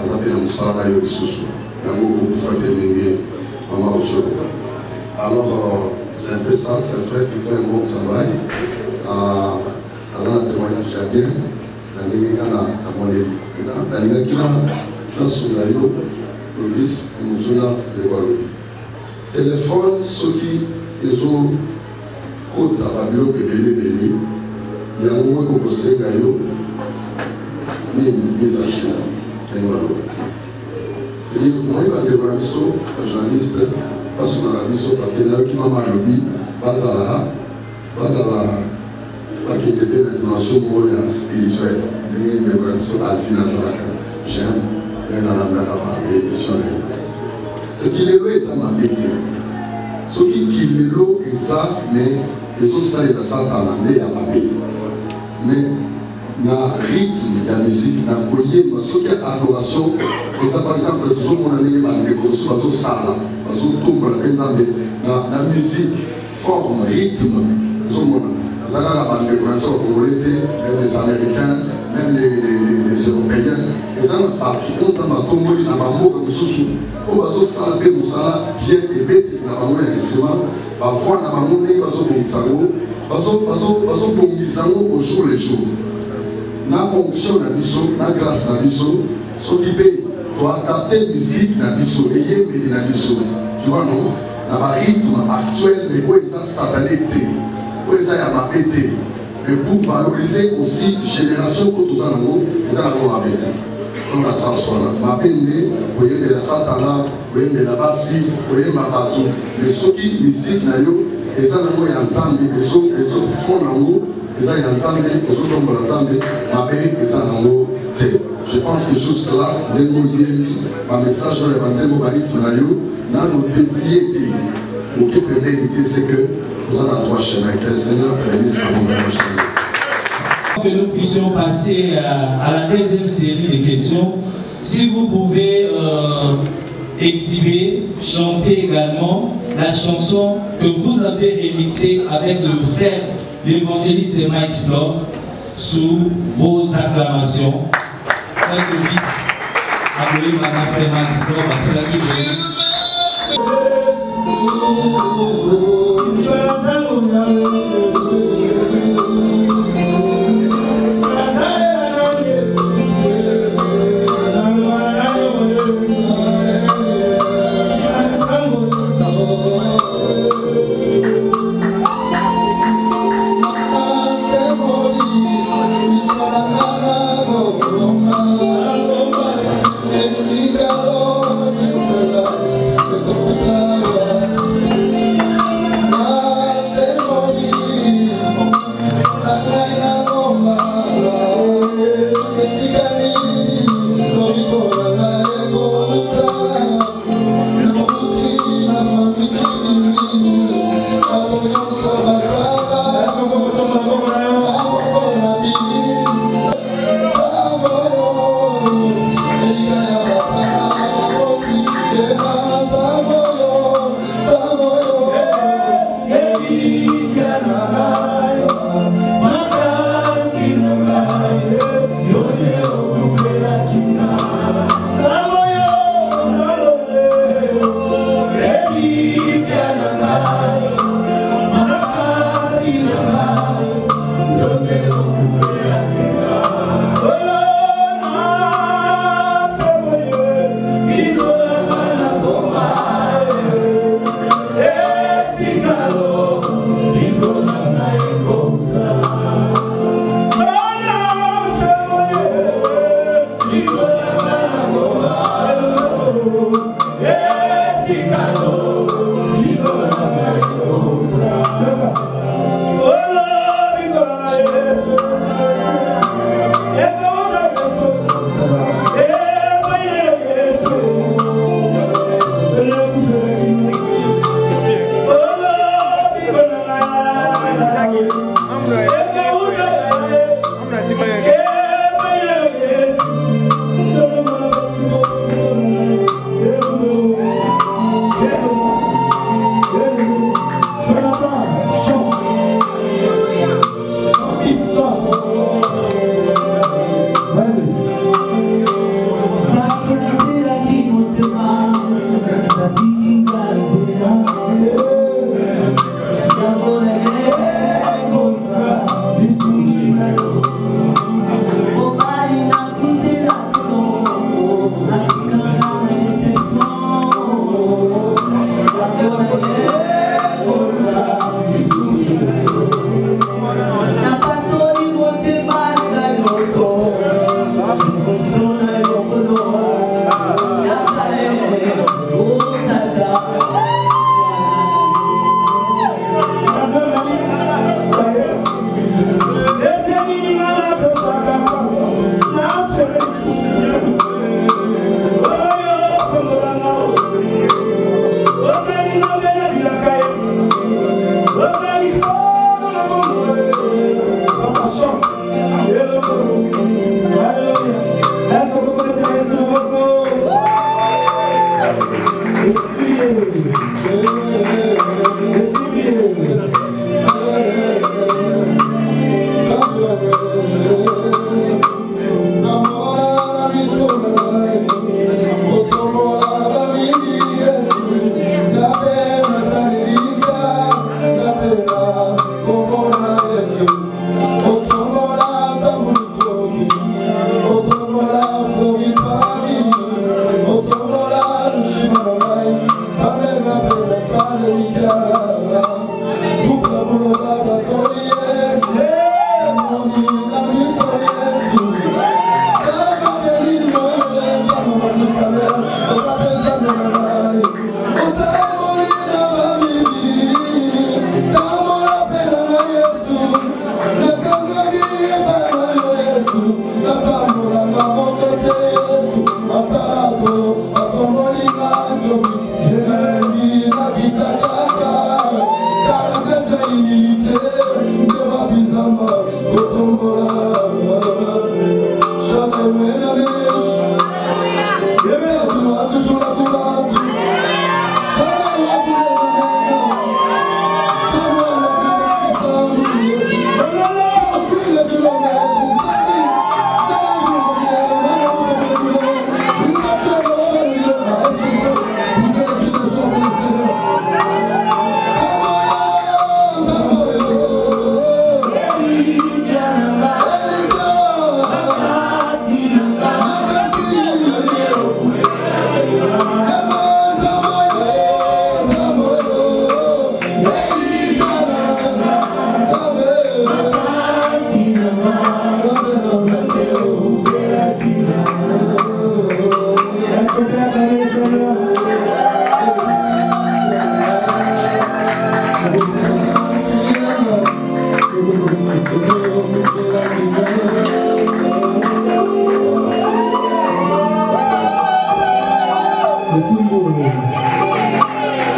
les appels à Moussala et Soussou. Il y a beaucoup de fois que maman au chocolat. Alors, c'est un peu ça, c'est un frère qui fait un bon travail. Alors, le témoignage j'ai bien, la ligne à mon élit. La ligne qui a sur la yo, le vice, le téléphone, ceux qui ont côte à Babylone et Béli, il y a un moment qu'on peut se faire mise à jour. Et moi, je vais dire que les journalistes passent sur la mission parce que là, qui m'a mal lobby, pas à la qui est bien l'intonation spirituelle. Je vais dire que Alphina Zaraka, j'aime. Ce qui est là, ça m'a bêté. Ce qui est là, ça, mais les autres, ça, ils ça dans la main à ma vie. Mais, dans le rythme de la musique, dans le courrier, ce qui est adoration, par exemple, toujours mon ami, il ça là, la musique, forme, rythme, les Américains, même les Européens, ils ont partout, on a tombé dans la mot de Soussou. On va se saluer, nous allons bien et bête, nous avons un instrument, parfois nous avons un instrument, au jour le jour. Nous avons fonction dans l'issue, nous avons grâce dans l'issue, s'occuper, doit adapter la musique dans l'issue, et y dans l'issue. Tu vois, non? Dans le rythme actuel, mais où est-ce que ça va être? Où est-ce que ça va être? Mais pour valoriser aussi la génération que nous avons, nous allons habiter. On a ça sur la mapende, vous voyez la satana, vous voyez la bassi, vous voyez ma bateau. Mais ceux qui musique na yo, ils ont ensemble, ils ont fond en haut, ils ont ensemble, ils ont tombé ensemble, ma paix, ils ont en haut. Je pense que jusque là, les mots yémi, ma message dans l'évangile mobilité na yo, dans nos déviétés, ou qui peut mériter, c'est que nous allons à trois chemins. Que le Seigneur te bénisse à mon chemin. Que nous puissions passer à la deuxième série de questions. Si vous pouvez exhiber, chanter également la chanson que vous avez remixée avec le frère, l'évangéliste Mike Flore, sous vos acclamations. Frère de Vice, appelez Madame Frère Mike Flore, c'est la vie. Thank you.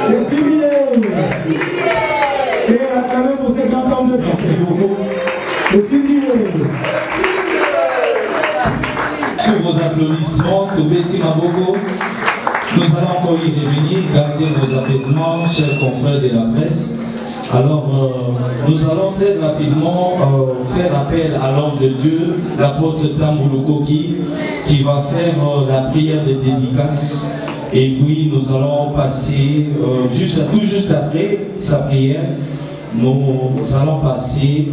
C'est fini. Et acclamez pour ces grands hommes de France. C'est fini. Sur vos applaudissements, Tobessi Maboko, nous allons encore y revenir, gardez vos apaisements, chers confrères de la presse. Alors, nous allons très rapidement faire appel à l'ange de Dieu, l'apôtre Tambulukoki, qui va faire la prière de dédicace. Et puis, nous allons passer, tout juste après sa prière, nous allons passer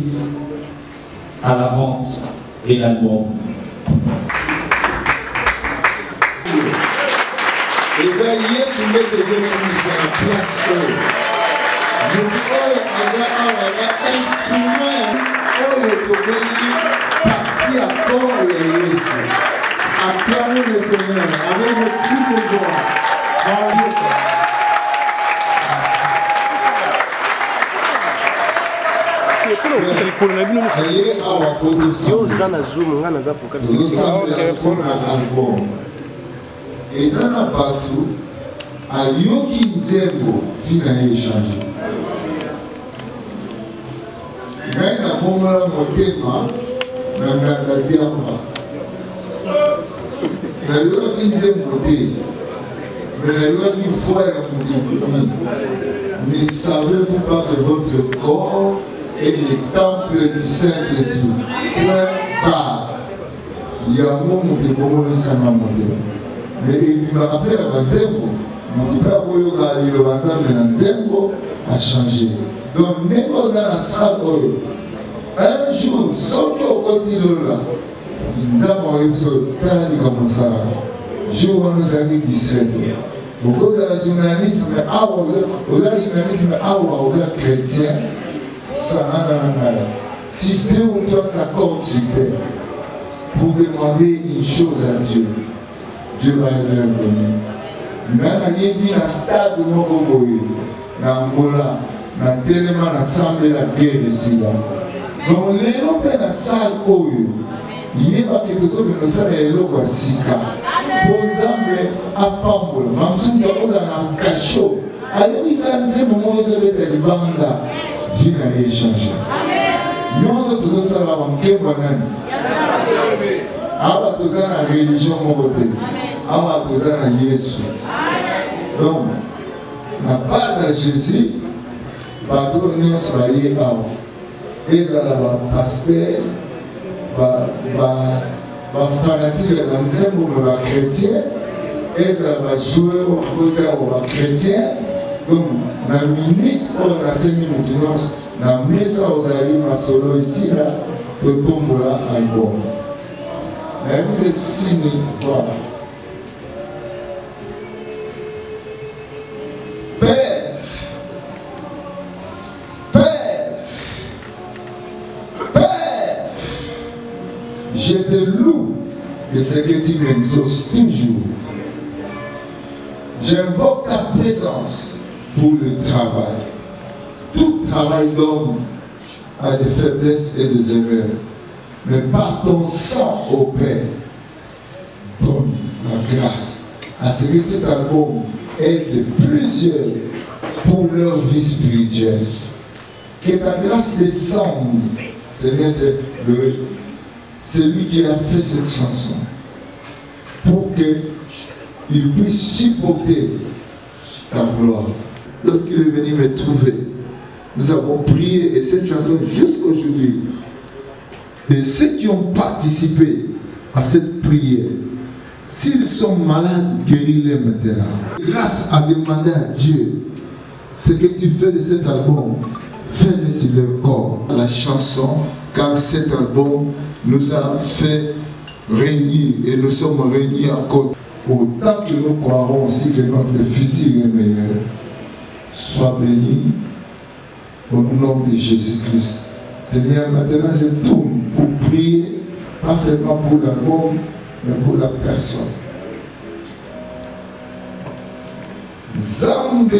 à la vente et l'album. Et ça, Yesu nde tozokomisa na place oyo moto oyo aza awa na instrument oyo tobeli parti ya corps ya Yesu. Acclamez le Seigneur avec le cri de joie. Aye awa tozosambela mpona album. Eza na bato ayoki nzembo vi na ye echange. Ngai nabomola motema na nganga diamba. Nayoki nzembo te, mais nayoki foi ya moto. Ne savez-vous pas que votre corps est le temple du Saint-Esprit? Point barre. Yango moto bomolesanga motema. Mais il me rappelle à Nzembo, mon père a eu le Banzambe dans Nzembo a changé. Donc, même dans la salle, un jour, sans qu'on continue là, il nous a marqué sur le terrain comme ça. Jour où nous avons 17 ans. Beaucoup de journalisme, chrétien, ça n'a pas de si 2 ou 3 s'accordent sur terre pour demander une chose à Dieu, Dieu va leur donner. Nana yebi na stade moko boye na Angola na telema na semble la guerre ici là. Donc lelo pe na salle oyo yeba ke tozo be no sala eloko sika. Bonzambe apambola mamsunda oza na kasho. Ayoki kanze momo zo beta libanda vina échanger. Nyonso tozo sala bankemba nani. Awa toza na religion moko te. Awa toza na Yesu. Donc, la base à Jésus, bateau nyonso baye awa. Ezala ba pasteur, ba fanatique ya nzembo na ba chrétien, ezala ba joueur au ba chrétien. Donc, na minute oyo na 5 minutes nyonso na mesa ozali masolo ici là, totombola album. Na écoute signe voilà. Père, je te loue de ce que tu m'exauces toujours. J'invoque ta présence pour le travail. Tout travail d'homme a des faiblesses et des erreurs. Mais par ton sang, ô Père, donne la grâce à ce que cet album aide plusieurs pour leur vie spirituelle. Que ta grâce descende. Seigneur, c'est lui qui a fait cette chanson. Pour qu'il puisse supporter ta gloire. Lorsqu'il est venu me trouver, nous avons prié et cette chanson jusqu'aujourd'hui. Et ceux qui ont participé à cette prière, s'ils sont malades, guéris-les maintenant. Grâce à demander à Dieu ce que tu fais de cet album, fais-le sur leur corps. La chanson, car cet album nous a fait régner et nous sommes réunis à cause. Autant que nous croirons aussi que notre futur est meilleur, sois béni au nom de Jésus-Christ. Seigneur, maintenant je tourne pour prier, pas seulement pour l'album, mais pour la personne. Zambe,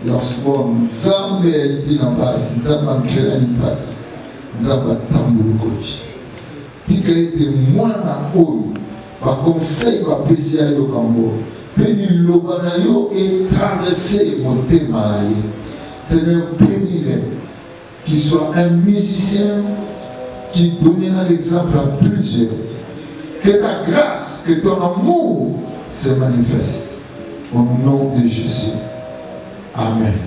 lorsqu'on Zambe est dit en bas, Zambe en créant une patte, Zambe tambou coach. Tika était moins à haut, par conseil, par plaisir au Cambo. Penilobanayo et traverser mon thème. Seigneur, bénis-les. Qu'il soit un musicien qui donnera l'exemple à plusieurs. Que ta grâce, que ton amour se manifeste. Au nom de Jésus. Amen.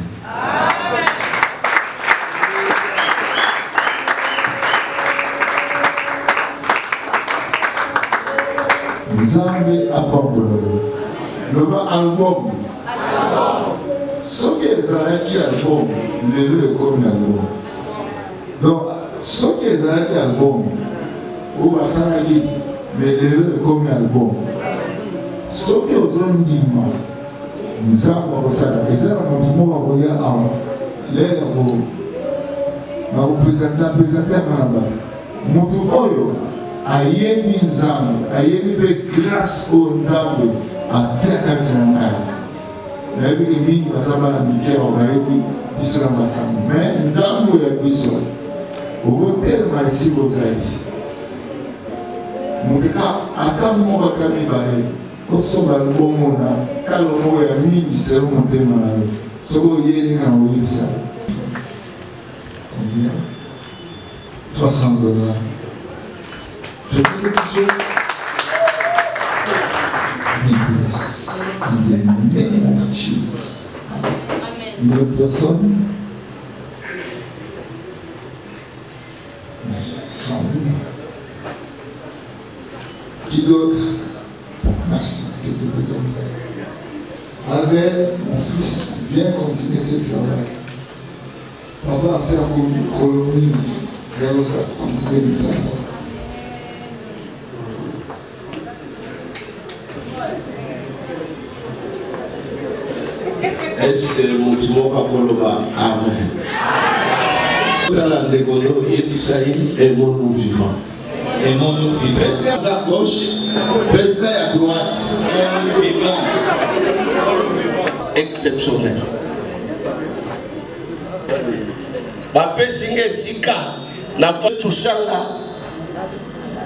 Nzambe abambolo. Le album. Ce qui est arrêté album, le est comme album. Donc, ce qui est arrêté album, ou va s'arrêter, mais le est comme album. Ce qui est aux hommes d'Ima, Nzambe abasara, et ça, mon mot à voyer en l'air ma représentant Manaba. Mon oyo, ayebi Nzambe, ayebi grâce au Nzambe, à Tiakatinanga. Mais il y a mais Nzambo ya biso tellement ici vous allez muteka ata moko kami bale osoba ngomona kalo mo ya mingi sero motema na yo soko yeli na oyibisa combien $300. Je veux que tu be blessed in the name of Jesus. Une autre personne? Sans lui. Qui d'autre? Merci. Que Dieu te bénisse. Albert, mon fils, viens continuer ce travail. Papa a fait un colonie. Il va continuer de ça. Est-ce que le mouvement va pour Amen. Dans la dégono, il est mon nous vivant. Et mon nous vivant. Pensez à gauche, pensez à droite. Et mon vivant. Exceptionnel. Bapé Singé Sika, n'a pas touché là.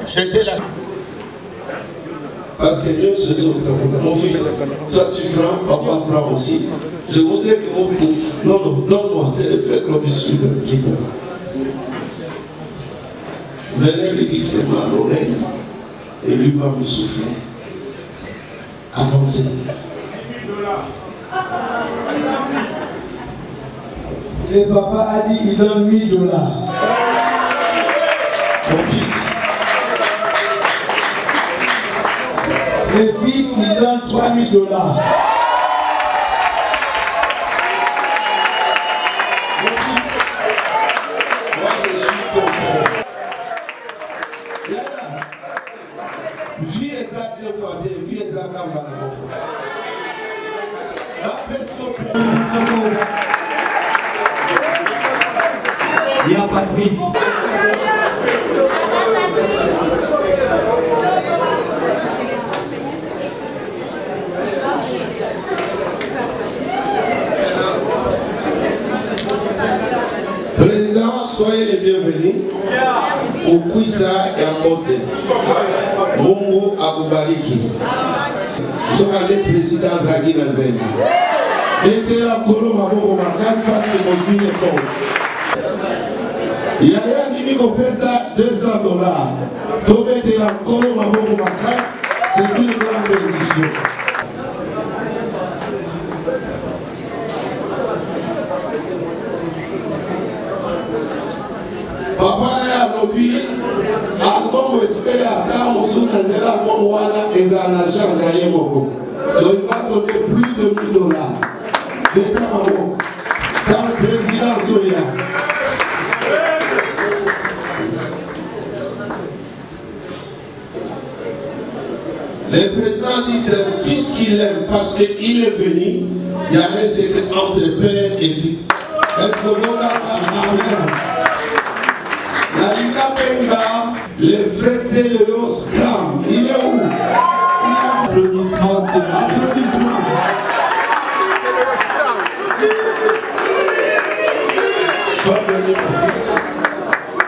C'était là. Parce que Dieu se dit, mon fils, toi tu prends, papa prend aussi. Je voudrais que vous... Non, non, donne-moi, c'est le fait que je suis le leader. Venez lui dire, c'est mal à l'oreille, et lui va me souffler. Avancez. Le papa a dit, il donne $1000. Mon fils. Le fils, il donne $3000. Il y a Patrice. Président, soyez les bienvenus au Kwisa et à Mote. Mungu akubariki. Nous sommes allés président Zaghi Nazeli. Et la Kolo Maboko Makasi parce que je suis éponge. Il y a un qui pèse $200. Donc, la Kolo Maboko Makasi, c'est une grande bénédiction. Papa a lobby, album est à temps, sous album Wana et dans la charge à Yemoko. Donc il va donner plus de $1000. D'État Mamo, dans le président Zoya. Le président dit c'est un fils qu'il aime parce qu'il est venu, il y a un secret entre père et fils. Est-ce que vous la Liga Benga, le fessé de l'Oscam, il est où? Applaudissements, c'est l'applaudissement. Sois venu, mon fils.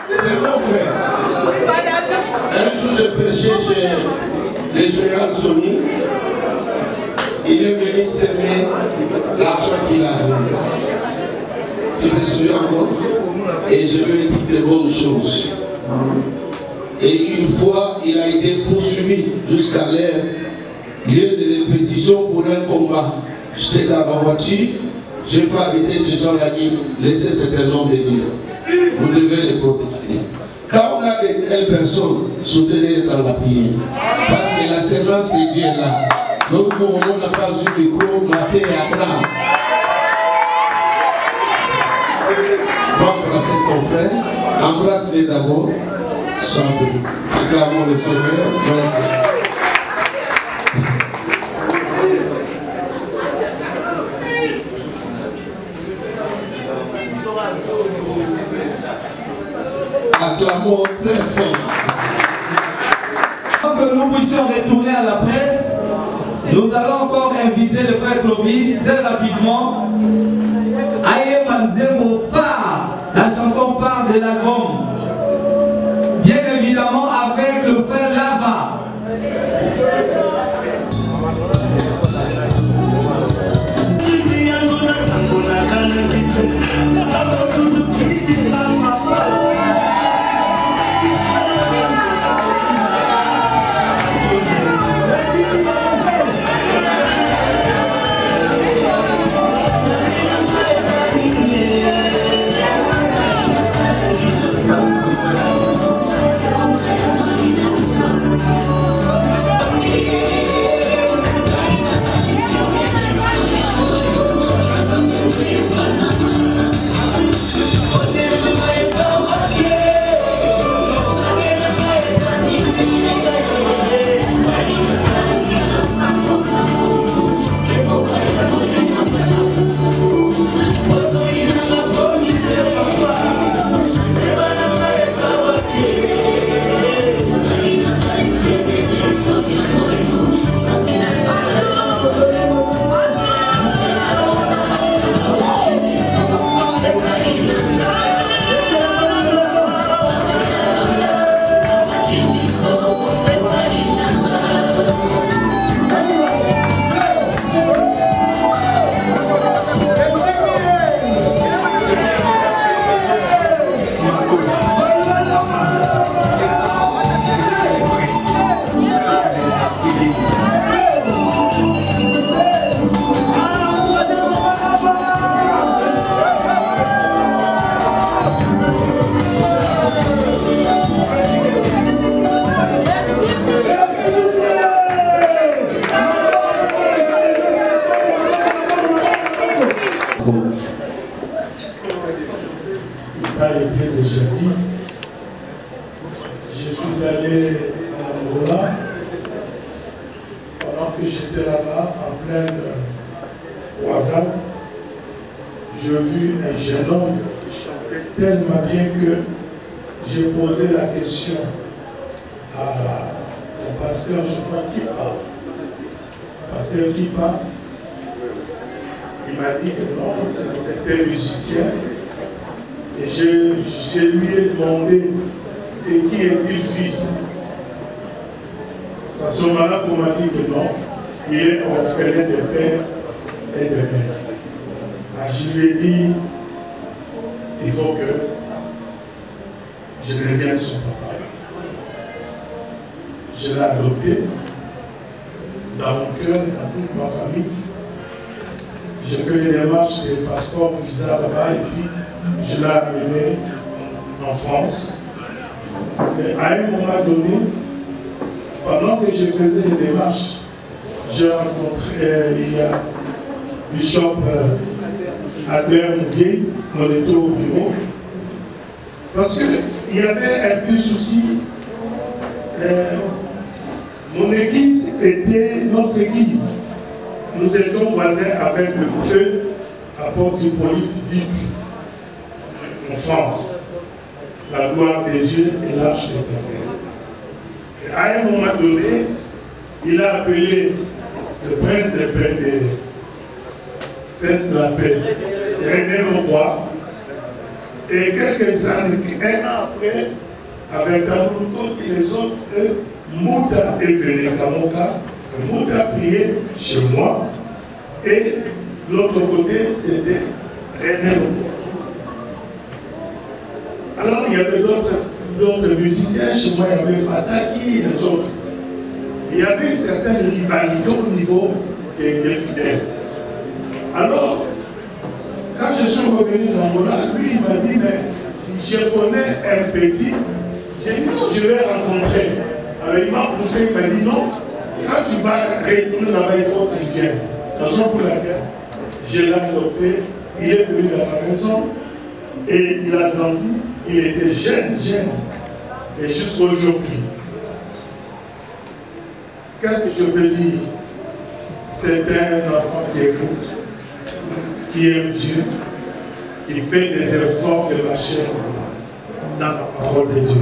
C'est mon frère. Un jour, j'ai prêché chez le général Sony. il est venu s'aimer l'argent qu'il avait. Tu te souviens encore? Et je lui ai dit de bonnes choses. Et une fois, il a été poursuivi jusqu'à leur lieu de répétition pour un combat. J'étais dans la voiture, j'ai fait arrêter ces gens-là qui laissaient cet homme de Dieu. Vous devez les protéger. Quand on a de telles personnes, soutenez-les dans la prière. Parce que la sémence de Dieu est là. Donc pour le moment, on n'a pas eu le micro, matin et après. Va embrasser ton frère, embrasse-les d'abord, sois béni. Acclamons le Seigneur, merci. Acclamons très fort. Avant que nous puissions retourner à la presse, nous allons encore inviter le frère Clovis très rapidement à épanzer mon phare, la chanson phare de l'album. Bien évidemment avec le frère Lava. Il a été déjà dit, je suis allé en Angola, pendant que j'étais là-bas, en pleine croisade, j'ai vu un jeune homme tellement bien que j'ai posé la question au pasteur, je crois qu'il parle. Pasteur qui parle, il m'a dit que non, c'était musicien. Et je lui ai demandé, et qui est-il fils? À ce moment-là, on m'a dit que non, il est orphelin de père et de mère. Alors, je lui ai dit, il faut que je devienne son papa. Je l'ai adopté dans mon cœur et dans toute ma famille. J'ai fait les démarches de passeport, visa là-bas et puis je l'ai amené en France. Mais à un moment donné, pendant que je faisais les démarches, j'ai rencontré, il y a Bishop Albert Mougué, on était au bureau. Parce qu'il y avait un petit souci. Mon église était notre église. Nous étions voisins avec le feu apôtre Hippolyte Dick en France. La gloire de Dieu et l'arche éternelle. À un moment donné, il a appelé le prince de la paix, René Leroy, et quelques années, un an après, avec Damouko et les autres, Mouta est venu, Kamoka, Mouta a prié chez moi, Et l'autre côté, c'était René Lobo. Alors, il y avait d'autres musiciens. Chez moi, il y avait Fataki et les autres. Il y avait certaines rivalités au niveau des fidèles. Alors, quand je suis revenu d'Angola, lui, il m'a dit, mais je connais un petit. J'ai dit, non, je vais rencontrer. Alors, il m'a poussé, il m'a dit, non, quand tu vas retourner là-bas, il faut qu'il vienne. C'est la raison pour laquelle je l'ai adopté. Il est venu à ma maison et il a grandi. Il était jeune. Et jusqu'à aujourd'hui, qu'est-ce que je peux dire? C'est un enfant qui écoute, qui aime Dieu, qui fait des efforts de marcher dans la parole de Dieu.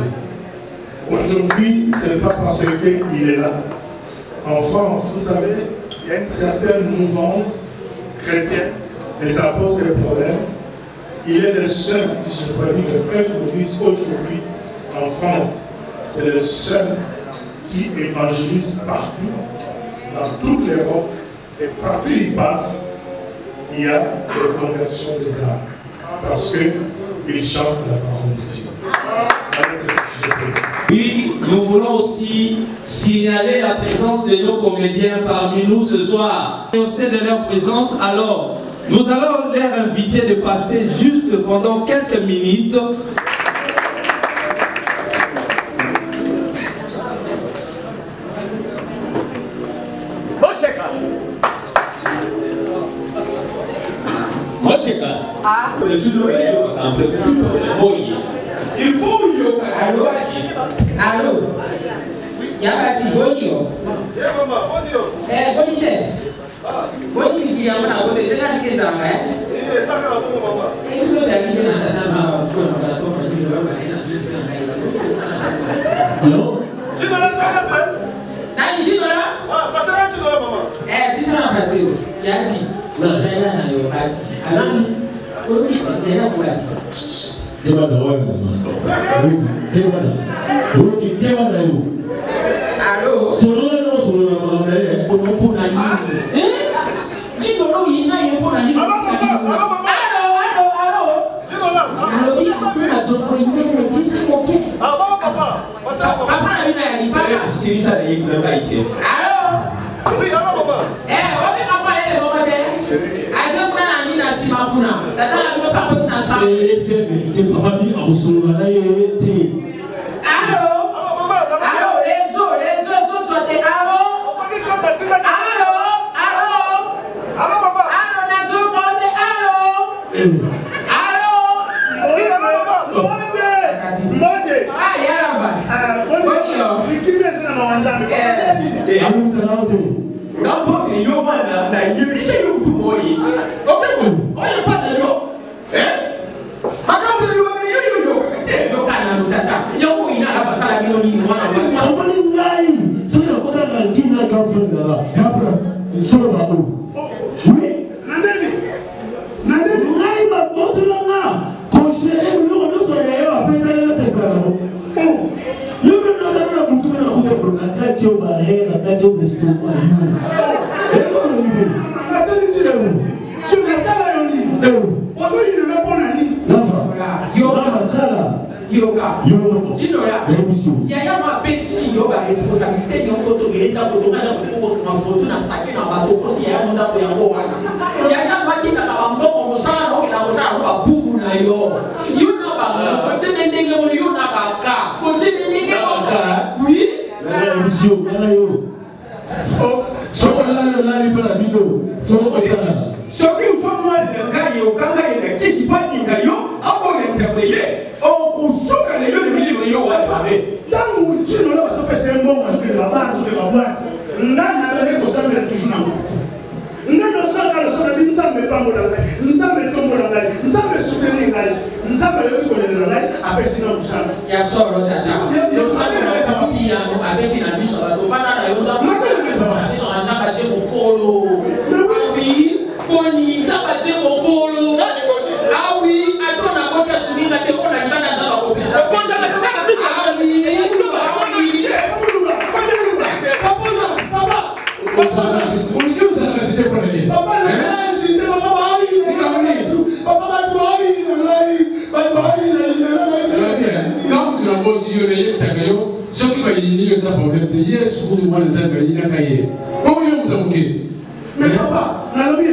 Aujourd'hui, ce n'est pas parce qu'il est là. En France, vous savez, il y a une certaine mouvance chrétienne et ça pose des problèmes. Il est le seul, si je peux dire, le frère Clovis aujourd'hui en France, c'est le seul qui évangélise partout, dans toute l'Europe, et partout où il passe, il y a des conversions des âmes, parce qu'il chante la parole de Dieu. Puis, nous voulons aussi signaler la présence de nos comédiens parmi nous ce soir. Et au stade de leur présence, alors, nous allons leur inviter de passer juste pendant quelques minutes. Il faut yo allô allô yabati bonio bonio bonio qui a una bonne c'est là qui est ça mais ça va pour maman et je dois aller dans la maman pour la tombe de allô tu ne la sais pas nani tu ne la ah parce que tu ne la maman tu sais pas passer yati non là na yo ati allô ok mais là quoi Allô? Papa, ce qui va y avoir problème de hier, ce que nous allons faire, il y a un cahier. Comment vous donc? Mais papa, tu as dit que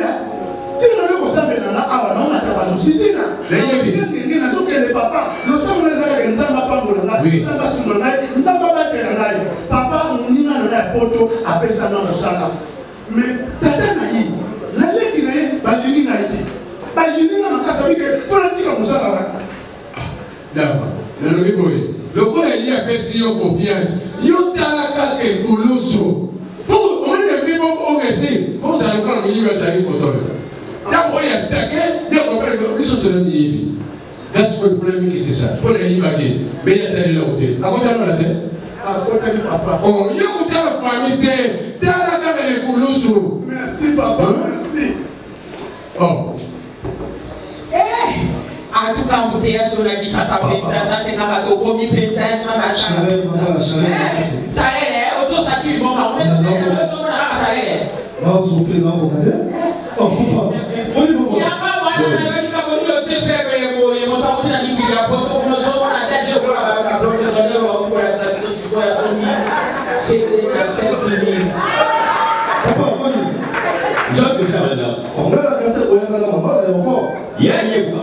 ça me l'a ah non, on a pas de soucis là. Il a sauté les papas. Nous sommes les gens qui ne savent pas pour le naïf. Nous sommes pas sur le naïf. Nous sommes pas battre le naïf. Papa, on y a le poto après ça dans le sac. Mais tata naïf, la légui naïf, pas légui naïf. Pas légui naïf, on a savait que faut la dire comme ça là. D'accord. Le corps est lié à personne confiance. Yo talaka ke kuluso. Pour on est vivant au récit. Pour ça encore le livre ça arrive autour. Quand on est attaqué, il y a comprendre que ils sont de l'ennemi. That's what il faut quitter ça. Pour les imager. Mais il y a ça de l'autre. À côté de la tête. À côté de papa. Oh, il y a côté de la famille. Talaka ke kuluso. Merci papa, merci. Oh. En tout cas, on peut dire sur la vie, ça c'est quand on a commis plein de ça, ça l'est, autant ça tue, bon, on met ça l'est. Non, vous soufflez, non, vous allez. Oh, pourquoi? Il n'y a pas moyen de faire les mots, il y a pas moyen de faire pour nous sommes à la tête de la professionnelle pour la situation, c'est la seule qui vit. Papa, on va la casser pour aller à la maman, et encore. Il y a une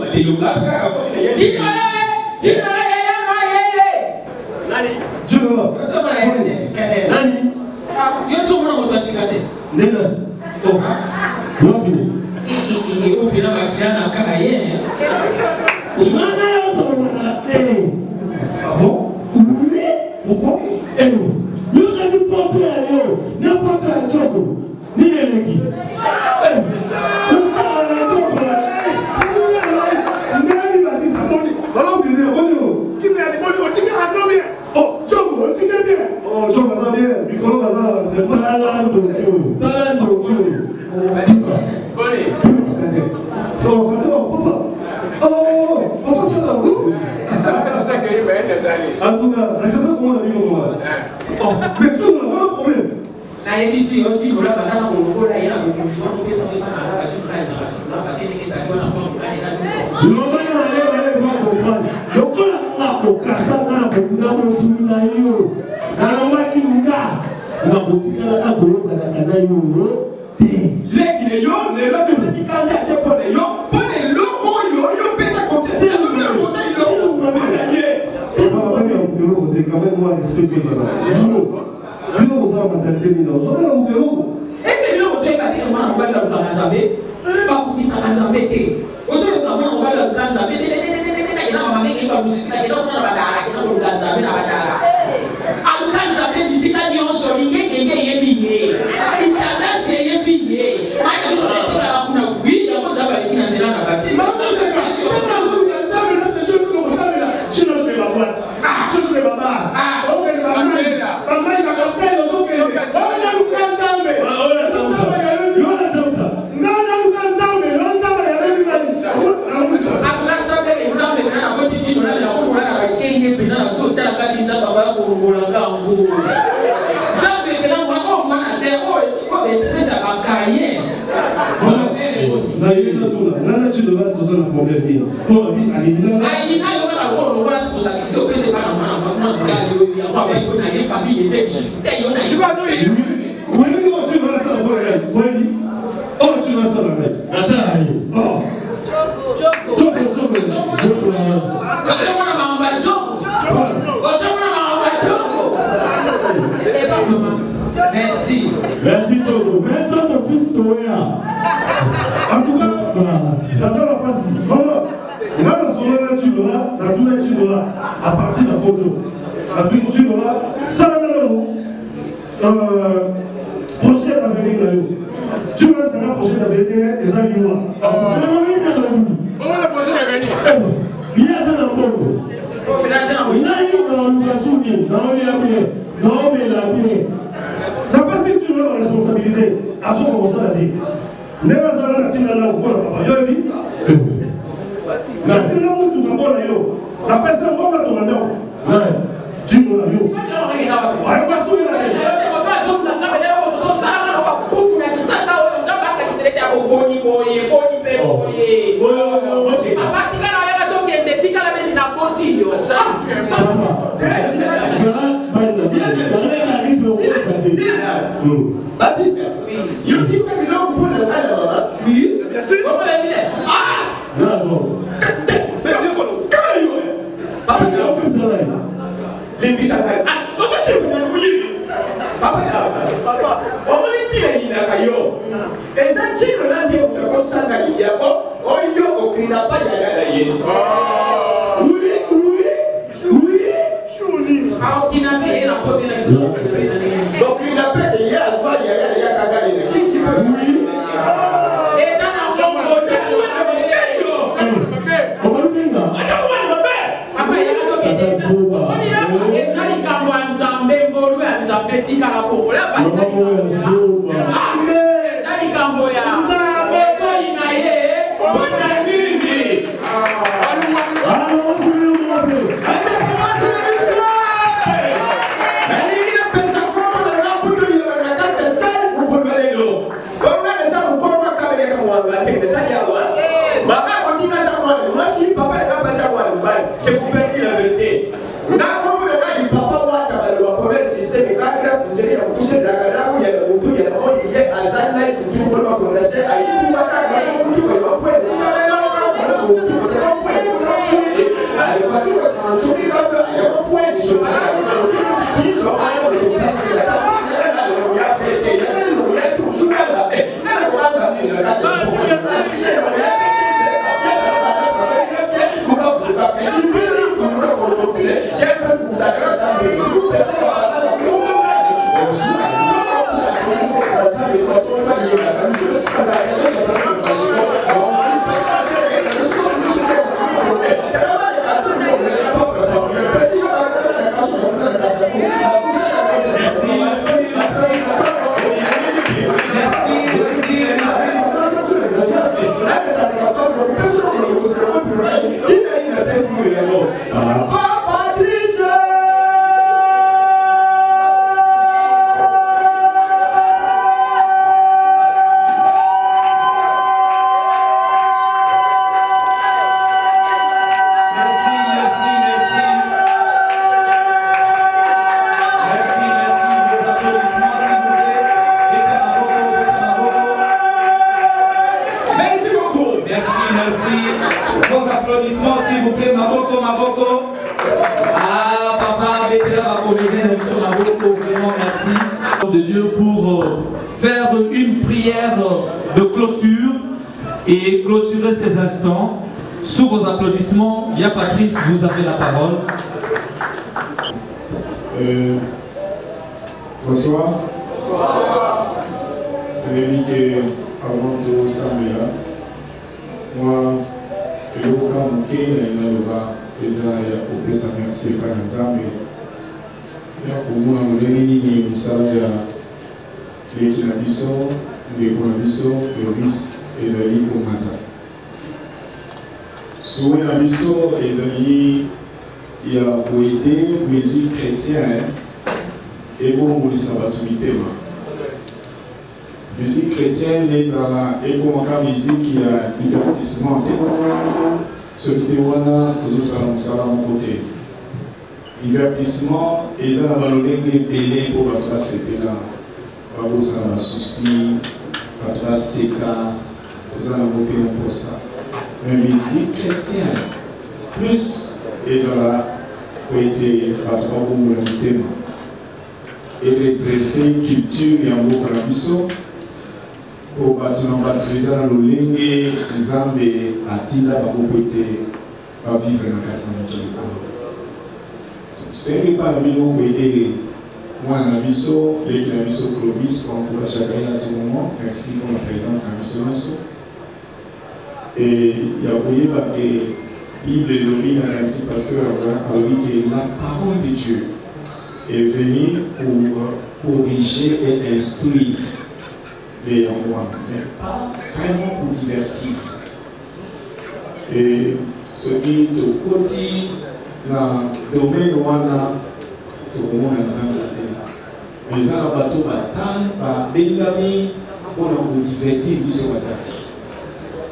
Merci. Merci Togo. Merci à ton fils Toya. En tout cas, dans la passe, maman, là, dans son nom, tu l'auras, dans tout le tu l'auras, à partir d'un poteau. À tout tu l'auras, ça va projet d'avenir, tu vas faire un projet d'avenir et ça y va. Comment le projet d'avenir? Il y a un Togo. Il y a la parce que tu as la responsabilité, à ce moment là dit. Mais la zone nationale là, pour la papa, yo dit. La tina où tu vas voir yo. La personne va te demander. Ouais. Tu vois yo. Ouais, pas sous la. Yo dis que tu dois couper le cas là. Oui. Bien sûr. Comment elle dit? Ah! Bravo. Papa, il y a aucun problème. Les bichons. Ah, non, ça c'est bien. Oui. Papa, on va dire qu'il y a un caillou. Et ça, tu me l'as dit, on se concentre à l'idée. On y a aucun pas y a. Oui, oui, oui. Ah, il n'a pas été la première question. Donc, il n'a pas été là, soit il y a Kagame. Qui s'y peut? Oui. Et dans l'argent, on va dire que vous avez des on va le dire. Papa, il y a un peu de temps. On y va. Et quand il y a un Zambé, on va un Zambé qui a la peau. On va pas dire que vous avez un Camboya. Et quand il y a on va dire je vous dis la vérité. Dans comme le gars du papa le premier système et quand il a fonctionné, il a poussé la gana où il y a le mouton, il y a le monde, il y a Azana et tout le monde va commencer à y aller. Il va de Dieu pour faire une prière de clôture et clôturer ces instants. Sous vos applaudissements, il y a Patrice, vous avez la parole. Bonsoir. Bonsoir. Je vais dire que avant tout ça, moi, je vais vous dire que je merci par exemple. Ya kumuna munene nini musala ya leki na biso ndeko na biso Clovis ezali komata souhait na biso ezali ya koede musique chrétienne ebongolisa bato mitema. Musique chrétienne ezala ekomaka musique ya divertissement te soki te wana tozosala mosala moko te. Divertissement et ça va nous donner pour votre CPA, pas pour ça la souci, votre CK, vous allez vous pour ça. Mais musique chrétienne, plus et ça a été à trois bons thèmes. Et redresser culture et un beau rabisso pour battre nos batteries dans le ligne et les armes à Tila va vous péter à vivre dans la casa de c'est pas la minimum pour aider moi dans la mission, l'équipe de la mission Clovis, qu'on encourage chacun à tout moment. Merci pour la présence dans la mission. Et il y a oublié que la Bible est l'origine à la pasteur a dit que la parole de Dieu est venue pour corriger et instruire les enfants, mais pas vraiment pour divertir. Et ce qui est au quotidien, dans le domaine où on a tout le monde mais ça a bateau bataille par Bengami pour nous divertir sur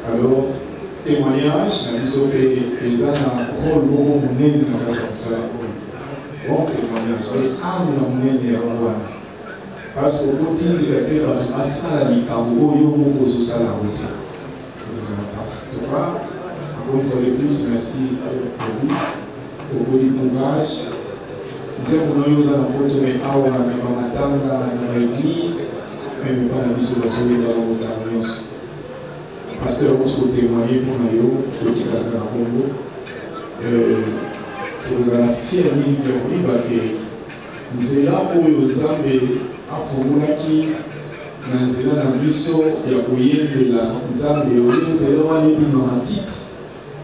alors témoignage dans les gens ont rôle beaucoup mené dans la bon témoignage et âme mené Parce que quand il était là, il a ça, il a beaucoup de ça la route. Nous en passons. Encore une fois de plus, merci à la police, pour le courage. Nous avons eu un apôtre, mais à dans l'église, mais pas la mission de la route à l'Alliance. Parce que vous témoignez pour nous, petit à la Congo, que vous avez fait un million que nous sommes là pour vous amener à Fomulaki, dans la mission de la Zambie, nous allons aller dans la petite.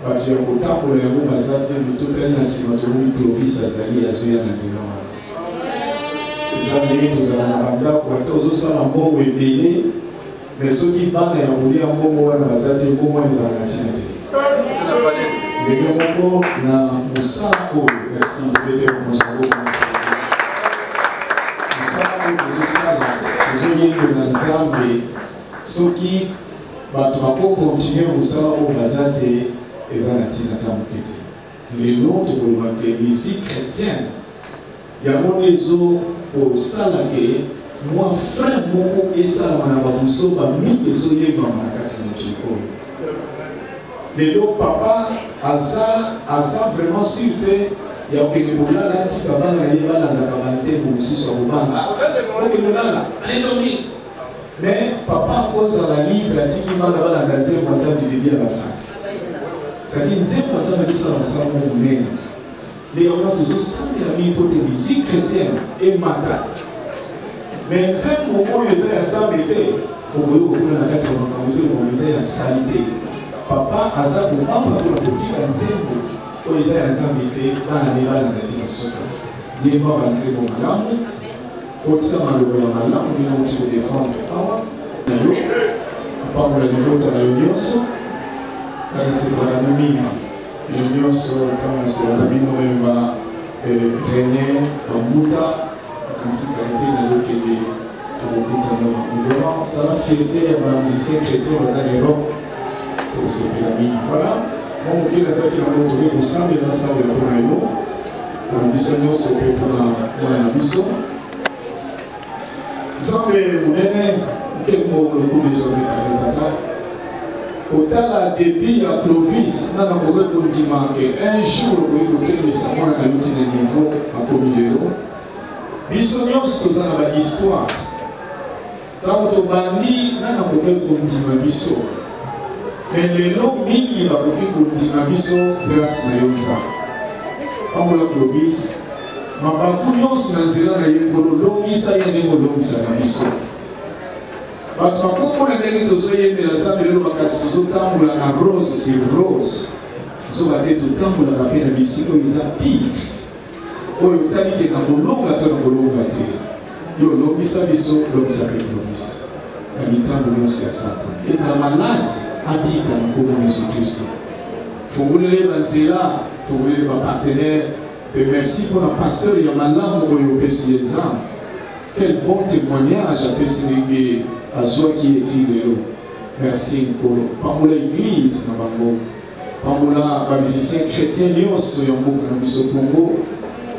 Parce que pour les gens qui ont tout un assimateur, Clovis Azali, Azoya Nazima. Les Zambie, nous allons pour tous ceux qui ont un bon ébélé. Mais ceux qui parlent et ont voulu un bon mot, ils ont moins de l'activité. Mais il y a encore un Moussako, merci, peut-être Moussako, nous sommes dans Zambie, ceux qui vont continuer à Moussako, Bazate, et Zanatina Tamukete. Les nôtres, pour la musique chrétienne, il y a mon réseau pour Salake. Moi, frère, beaucoup et ça, on a besoin de mis les oeufs dans la carte de Chico. Mais le papa, à ça vraiment sûreté, il y a aucun problème là, tu vas aller là, la cabanté pour aussi sur le banc. Ok, nous là, allez dormir. Mais papa, cause à la libre, la tique, il va là, la deuxième moitié du début à la fin. C'est-à-dire, une deuxième moitié, mais ça, on s'en va au même. Mais on a toujours ça, il y a mis pour la musique chrétienne et matin. Mais c'est mon moment où ils étaient à s'embêter. Pour vous, vous pouvez la mettre en condition où ils étaient à salité. Papa, à ça, pour moi, pour la petite antienne, où ils étaient à s'embêter, dans la néva, dans la nature. Les morts à l'antienne, madame, au ça, malheureusement, madame, nous avons pu défendre. Nayo, papa, pour la niveau, tu as l'union, là, c'est pour la mime. L'union, comme c'est la mime, même, René, Bambouta. Ainsi qualité n'a pas été vraiment ça la fierté à un musicien chrétien dans l'Europe pour ces pyramides. Voilà. Bon, qui est ça qui a retrouvé pour ça, mais là, ça va pour nous. Pour la mission, nous sommes pour la mission. Sans que vous n'ayez quel mot le coup de sauver par le tata. Autant depuis à Clovis, nous avons dit qu'un jour, vous écoutez, mais ça va à un niveau à Comilero. Bisognos tous en histoire. Tant que bandi, n'a pas pu continuer biso. Mais les noms mingi va pu continuer biso grâce à Yosa. Comme la Clovis, ma bakunions n'a zéro na yekolo longisa yene longisa na biso. Votre pour les nègres tous soyez mais la salle de l'obacas tous autant la rose c'est rose. Zo va être tout temps pour la peine biso ils a pire. Oyo talike na bolonga to na bolonga te yo lobisa biso lobisa pe lobisa na mitambo nyonso ya satan ezala maladi abika na kombo Yesu Kristo fungulele banzela fungulele bapartenaire et merci pour la pasteur ya malamu oyo opesi exemple quel bon témoignage apesi ndenge azwaki eti lelo merci nkolo pambola église na bango pambola bamusicien chrétien nyonso ya mboka na biso Congo.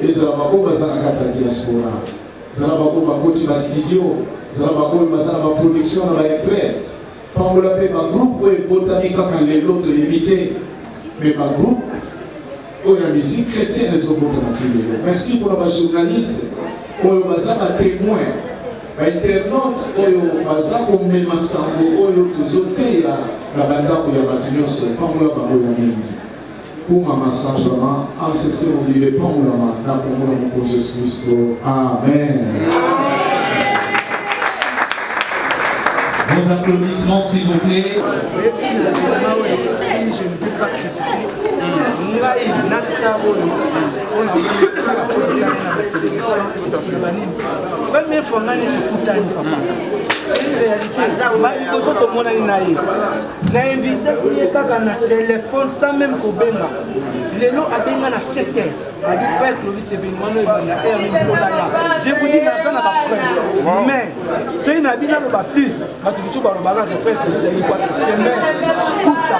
Ezala bako bazana kata diaspora. Ezala bako bakoti ba studio, ezala bako bazana ba production na ba retraite. Pambola pe ba groupe oyo botanika kan lelo to imiter. Mais ba groupe oyo musique chrétienne ezobotana lelo. Merci pour la journaliste oyo bazana témoin. Ba internaute oyo bazako mema sango oyo tozoteya na bandako ya bato nyonso pambola bango ya mingi. Pour ma massagement, en cessant d'oublier pas mon main, dans pour mon Jésus Christ. Amen. Vos applaudissements, s'il vous plaît. Je ne peux pas critiquer. C'est une réalité. Nous sommes invité à téléphone sans même kobenga. Les lots à benga na 7 heures. À dire frère Clovis événement je vous dis l'argent n'a pas prêt. Mais c'est une habitude à l'oba plus. Ma toujours par le bagage de frère Clovis est pas critiquer. Mais écoute ça.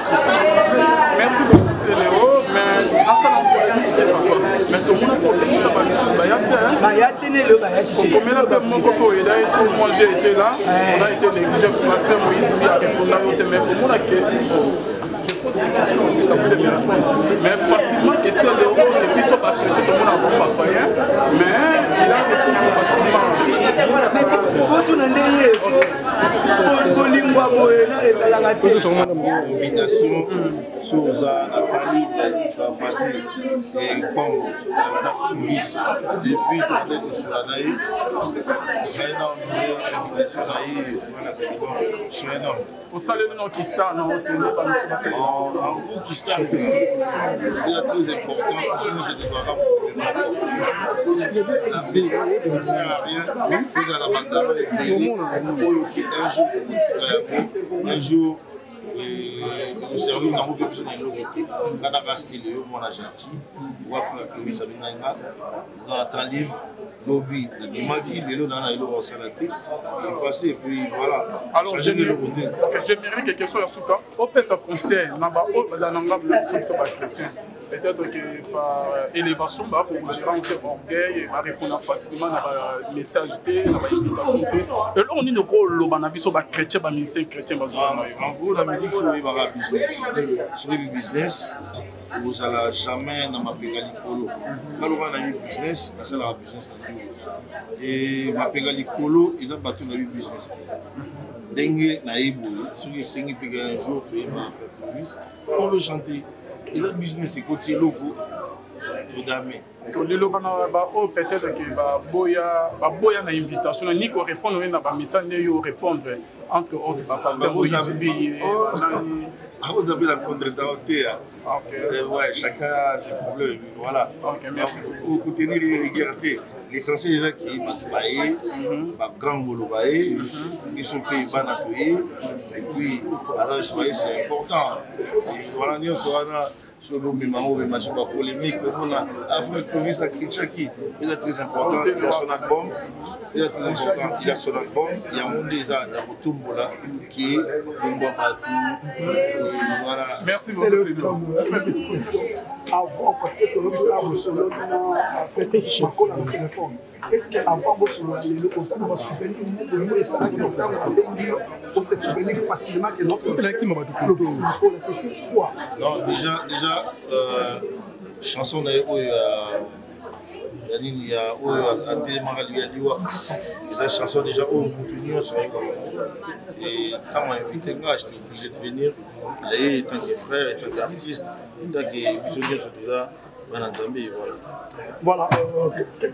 Merci beaucoup Léo. Mais à ça mais tout le monde a pour ça va nous Moi j'ai été là, on a été négligé pour ma soeur Moïse, mais pour moi, mais facilement question de et puis ça parce que tout le monde a bon papayen mais il a répondu facilement combination sur ça la famille tu vas passer et comme depuis que sur la naïe pour saluer nos Kistar non en gros, qui c'est très important pour nous, c'est de voir ça sert à rien. Vous allez un jour, le cerveau n'a pas besoin de l'eau. Quand on a cassé le haut, on a gentil. On va faire que ça vient dans un temps libre. Lobby, il m'a dit, le dans la loi salaté. Je suis passé et puis voilà. Alors, j'aimerais quelque chose sur ça. On peut se conseiller, on va chrétien. Peut-être que par élévation, pour gérer un orgueil, on va répondre facilement à la message, à l'invitation. Et là, on dit que le chrétien, le musicien chrétien. En gros, la musique, c'est un business. C'est un business. Vous n'allez jamais dans ma pégali polo. Quand on a un business, c'est la business. Et ma pégali polo, ils ont battu le business. Dengue, naïbo, ceux qui singent un jour, on veut chanter. Ils ont business, c'est côté loco. Tout d'amener. Peut-être que Boya na invitation, ni qu'on répond à un message, ni qu'on répond entre autres. Vous avez la contre-dentée. Ouais, chacun a ses problèmes. Voilà. Vous tenez les libertés. L'essentiel des gens qui sont grand Golobaye, qui sont pays banatoyés. Et puis, alors, je voyais, c'est important. Voilà, nous sommes sur le moment où il polémique, Afrique Province à Kinshaki, il est très important, il a son album, il est très important, il a son album, il y a un monde des arts, il y a Botumbola qui est Bumba Batou, voilà. Merci beaucoup. Avant, parce que tout le monde a fait des chacos dans le téléphone. Est-ce qu'avant, on se va souvenir de nous et ça, on s'est souvenu facilement que notre c'était quoi? Non, déjà, chanson il y a un télémaraliwa, les chansons déjà au bout sur et quand on invité moi, j'étais obligé de venir, et tant que frère, et tant qu'artiste, et tant que visionnaire sur tout ça. Voilà,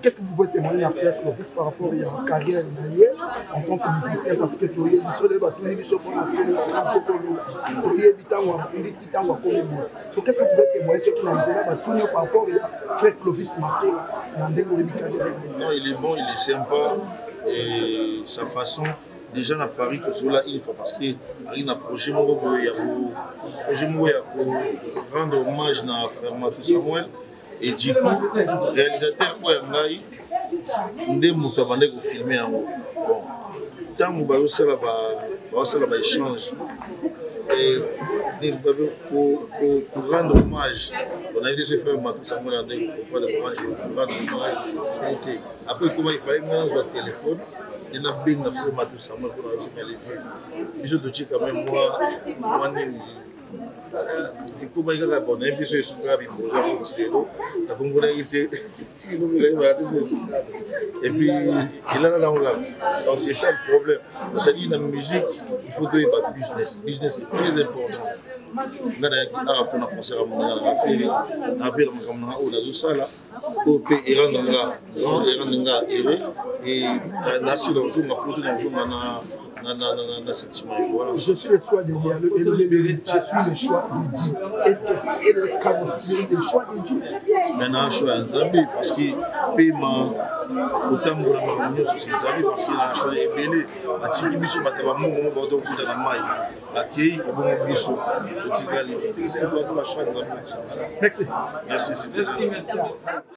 qu'est-ce que vous pouvez témoigner à faire Clovis par rapport à la carrière en tant que musicien? Parce que tu as dit que tu as dit qu'est-ce que vous pouvez témoigner sur par rapport à frère Clovis Makola? Non, il est bon, il est sympa et sa façon. Déjà à Paris, que cela il faut parce qu'il y a un projet pour rendre hommage à Fermatou Samuel et du coup, réalisateur pour Yangaï, nous avons filmé en haut. Tant que nous avons échange et pour rendre hommage, on a dit que Fermatou Samuel pour rendre hommage. Après, comment il fallait mettre un téléphone. Il y a bien de faire tout ça, moi pour les vieux. Je te dis quand même moi et comment il a abonné puis c'est sur la bible j'ai continué donc la bonne été et puis il a là donc c'est ça le problème. C'est-à-dire dans la musique il faut donner pas de business. Business est très important. On a un concert à mon on a fait comme on a au ça là au pays et nasi dans jour ma photo dans jour je suis le choix de Dieu. Je suis le choix de Dieu. Est-ce que le choix de Dieu? Maintenant, je suis un Zambi parce qu'il paye ma autant pour la réunion sur ces Zambi parce qu'il a un choix de belé. À Tikibiso, Matabamou, mon bordeaux pour la maille. À Kei, et bon, Biso, le Tigali. C'est un choix de Zambi. Merci. Merci, c'était